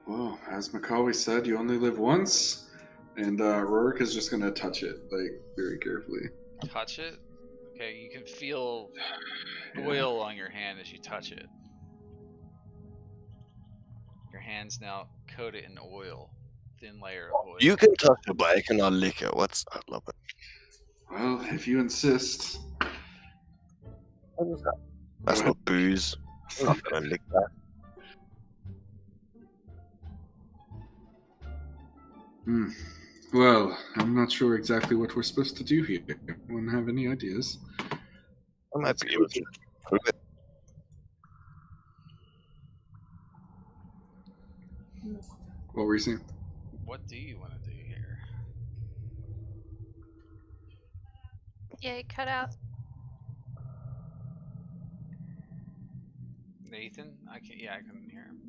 Well, as Macaulay said, you only live once, and Rourke is just gonna touch it, like, very carefully. Touch it? Okay, you can feel oil on your hand as you touch it. Your hand's now coated in oil. Thin layer of oil. You can touch it, but I cannot lick it. What's that, love it? Well, if you insist. What is that? That's not booze. I'm not gonna lick that. Well, I'm not sure exactly what we're supposed to do here. Anyone have any ideas? I might be able to prove it. What were you saying? What do you want to do here? Yeah, it cut out. Nathan? I couldn't hear him.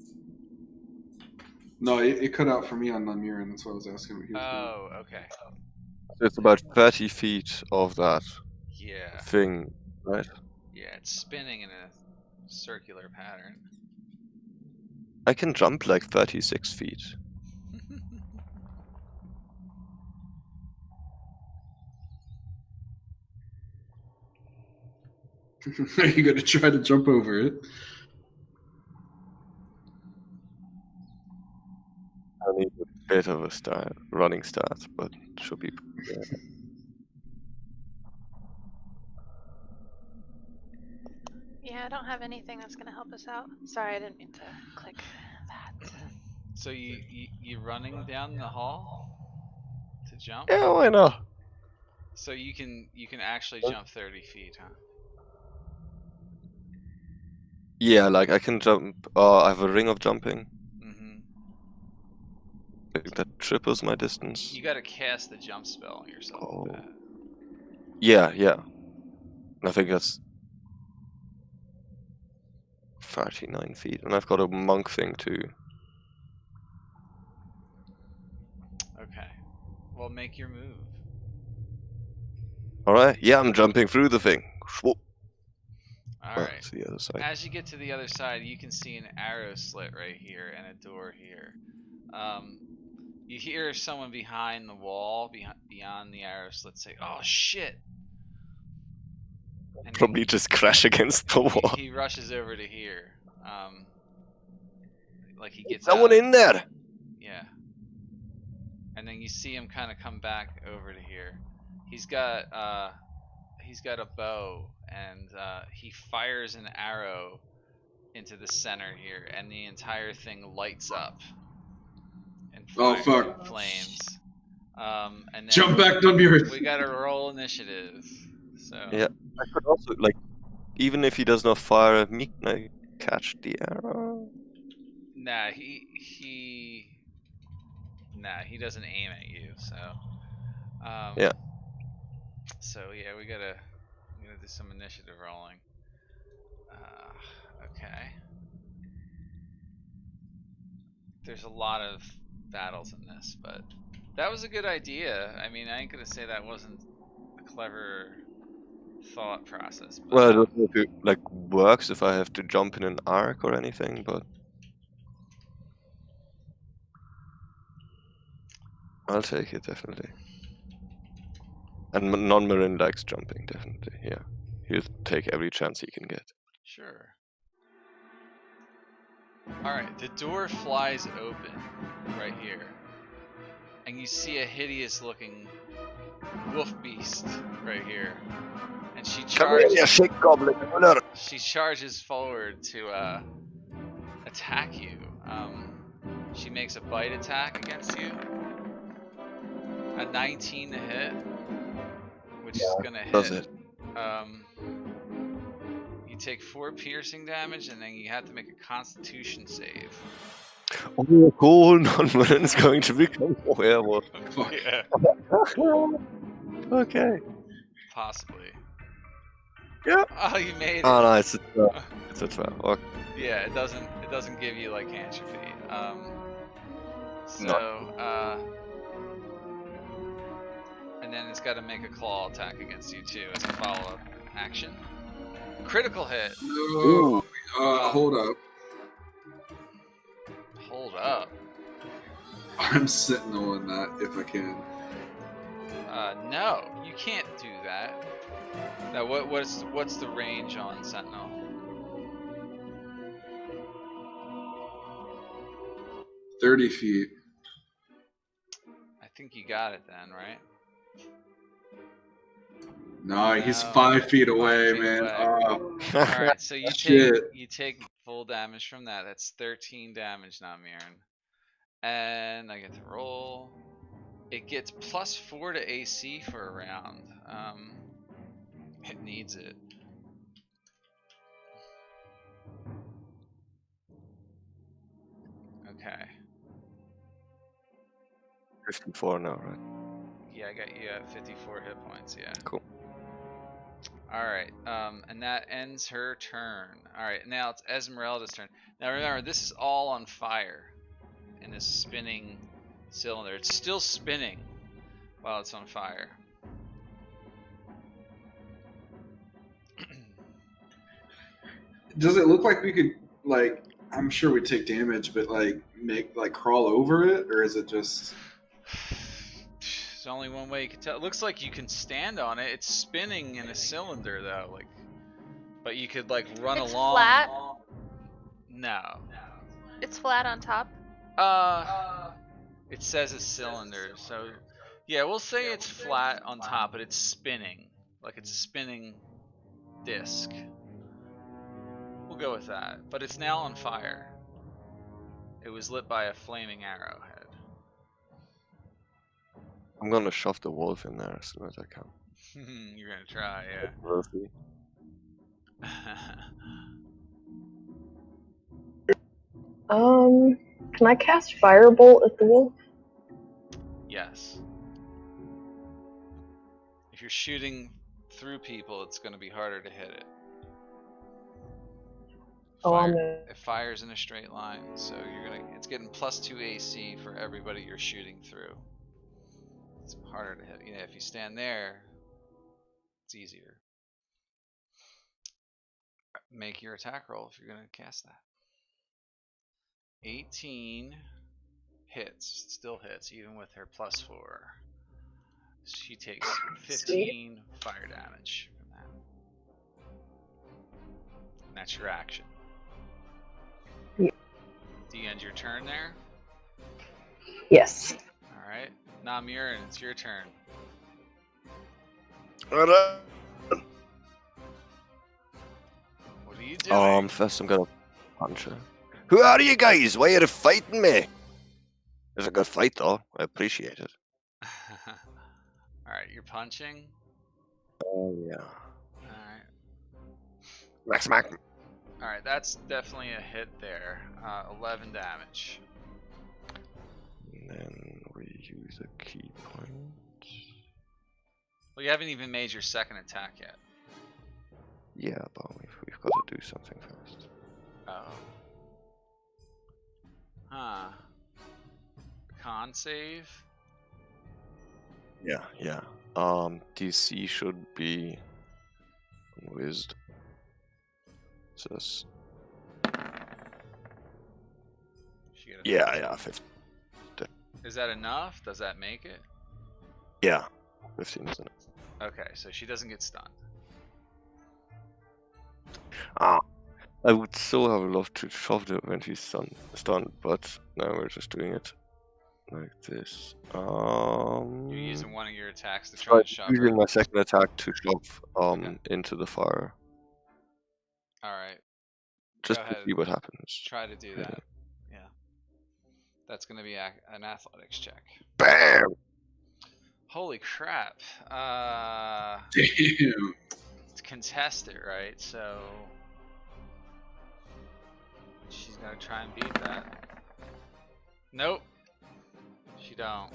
No, it cut out for me on Murin. That's why I was asking what he was doing. Oh, okay. So it's about 30 feet of that Yeah. thing, right? Yeah, it's spinning in a circular pattern. I can jump like 36 feet. Are you going to try to jump over it? I need a bit of a running start, but should be. Yeah, I don't have anything that's gonna help us out. Sorry, I didn't mean to click that. So you running down the hall to jump? Yeah, why not? So you can actually jump 30 feet, huh? Yeah, like I can jump. I have a ring of jumping. Like that triples my distance. You gotta cast the jump spell on yourself. Oh. With that. Yeah. I think that's 39 feet, and I've got a monk thing too. Okay. Well, make your move. Alright, yeah, I'm jumping through the thing. Whoop. Alright. To the other side. As you get to the other side, you can see an arrow slit right here and a door here. You hear someone behind the wall, beyond the arrow slit, say, "Oh shit!" And Probably just crash against the wall. He rushes over to here. Like he gets someone in there. Yeah. And then you see him kind of come back over to here. He's got a bow, and he fires an arrow into the center here, and the entire thing lights up. And flames. And then jump back, Dunmere. We gotta roll initiative. So yeah, I could also even if he does not fire at me, can I catch the arrow? Nah, he doesn't aim at you. So yeah. So yeah, we gotta do some initiative rolling. Okay. There's a lot of battles in this, but that was a good idea. I mean, I ain't gonna say that wasn't a clever thought process. But, well, I don't know if it works if I have to jump in an arc or anything, but I'll take it definitely. And non-Marin likes jumping, definitely. Yeah, he'll take every chance he can get. Sure. Alright, the door flies open right here. And you see a hideous looking wolf beast right here. And she charges. Come here, goblin. She charges forward to attack you. She makes a bite attack against you. A 19 to hit, which is gonna hit. Does it? You take 4 piercing damage, and then you have to make a Constitution save. Oh, cool! Non-Marin is going to become a werewolf. Yeah. Okay. Possibly. Yeah. Oh, you made it. Oh no, it's a 12. It's a 12. Okay. Yeah, it doesn't give you lycanthropy. And then it's got to make a claw attack against you too as a follow-up action. Critical hit. No. Hold up. Hold up. I'm sentinel in that if I can. No, you can't do that. Now, what's the range on Sentinel? $30 feet. I think you got it then, right? No, he's 5 feet away, man. All right, so you take full damage from that. That's 13 damage now, Mirren. And I get to roll. It gets +4 to AC for a round. It needs it. Okay. 54 now, right? Yeah, I got you at 54 hit points. Yeah. Cool. All right. And that ends her turn. All right. Now it's Esmeralda's turn. Now remember, this is all on fire in this spinning cylinder. It's still spinning while it's on fire. Does it look like we could, I'm sure we take damage, but crawl over it, or is it just? There's only one way you can tell. It looks like you can stand on it. It's spinning in a cylinder though, but you could run it's along. Flat? No. It's flat on top. It says a cylinder, so yeah, we'll say it's flat on top, but it's spinning, like it's a spinning disc. We'll go with that. But it's now on fire. It was lit by a flaming arrowhead. I'm gonna shove the wolf in there as soon as I can. You're gonna try, yeah. We'll see. Can I cast Firebolt at the wolf? Yes. If you're shooting through people, it's going to be harder to hit it. It fires in a straight line, so it's getting +2 AC for everybody you're shooting through. It's harder to hit. If you stand there, it's easier. Make your attack roll if you're going to cast that. 18 hits, still hits, even with her +4. She takes 15 fire damage from that. And that's your action. Yeah. Do you end your turn there? Yes. Alright. Namurin, it's your turn. Alright. What are you doing? First I'm gonna punch her. Who are you guys? Why are you fighting me? It's a good fight though. I appreciate it. Alright, you're punching? Oh yeah. Alright. Smack. Alright, that's definitely a hit there. 11 damage. And then we use a key point. Well, you haven't even made your second attack yet. Yeah, but we've got to do something first. Oh. Huh. Con save? Yeah. DC should be wisdom. Says. Yeah, 15. Is that enough? Does that make it? Yeah, 15 isn't it? Okay, so she doesn't get stunned. I would so have loved to shove her when she's stunned, but now we're just doing it like this. You're using one of your attacks to try to shove her? Using my second attack to shove into the fire. Alright. Just to see what happens. Try to do that. Yeah. That's going to be an athletics check. BAM! Holy crap. Damn. It's contested, right? So she's going to try and beat that. Nope. She don't.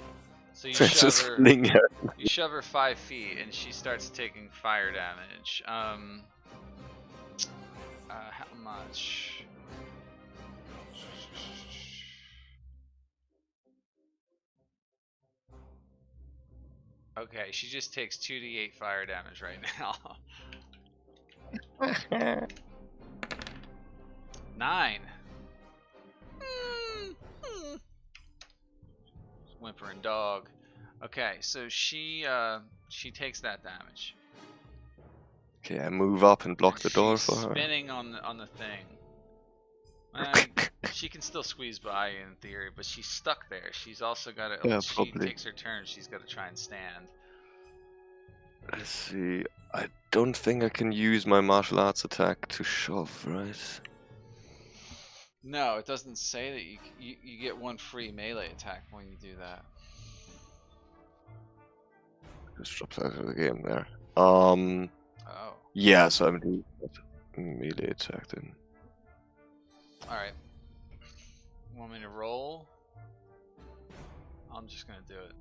So you shove her 5 feet and she starts taking fire damage. How much? Okay, she just takes 2d8 fire damage right now. 9. Whimpering dog. Okay, so she takes that damage. Okay, I move up and block the door for her. Spinning on the thing. She can still squeeze by in theory, but she's stuck there. She's also got to. When she takes her turn, she's got to try and stand. Let's see. I don't think I can use my martial arts attack to shove, right? No, it doesn't say that you get one free melee attack when you do that. Just drops out of the game there. Oh. Yeah, so I'm doing melee attack then. Alright. Want me to roll? I'm just gonna do it.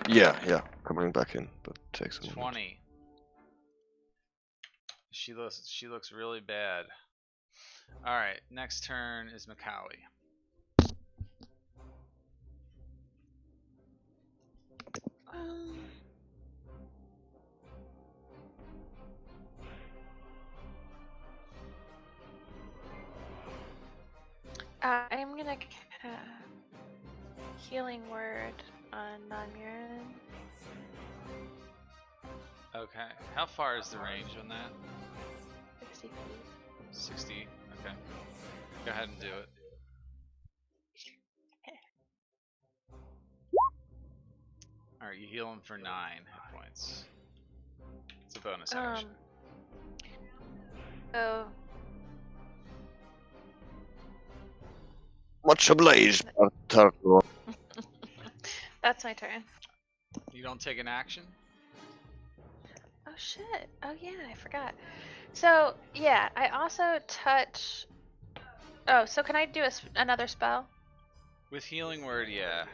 Yeah, coming back in, but takes a 20. moment. She looks really bad. Alright, next turn is Macaulay. I'm gonna healing word on Namurin. Okay. How far is the range on that? 60 feet. 60. Okay. Go ahead and do it. Alright, you heal him for 9 hit points. It's a bonus action. So Much obliged, Turtle. that's my turn. You don't take an action? Oh shit. Oh yeah, I forgot. So yeah, I also touch. Oh, so can I do another spell? With healing word, yeah.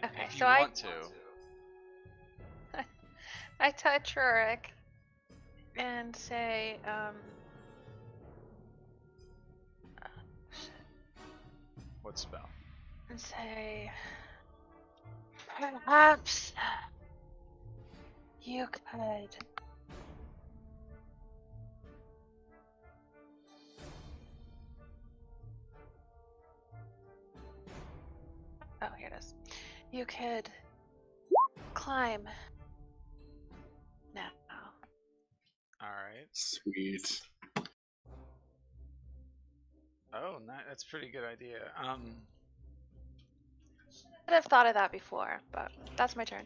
Okay, if you so want to. I touch Rurik and say, What spell? and say, perhaps you could. Oh, here it is. You could climb now. All right. Sweet. Oh, that's a pretty good idea. I'd have thought of that before, but that's my turn.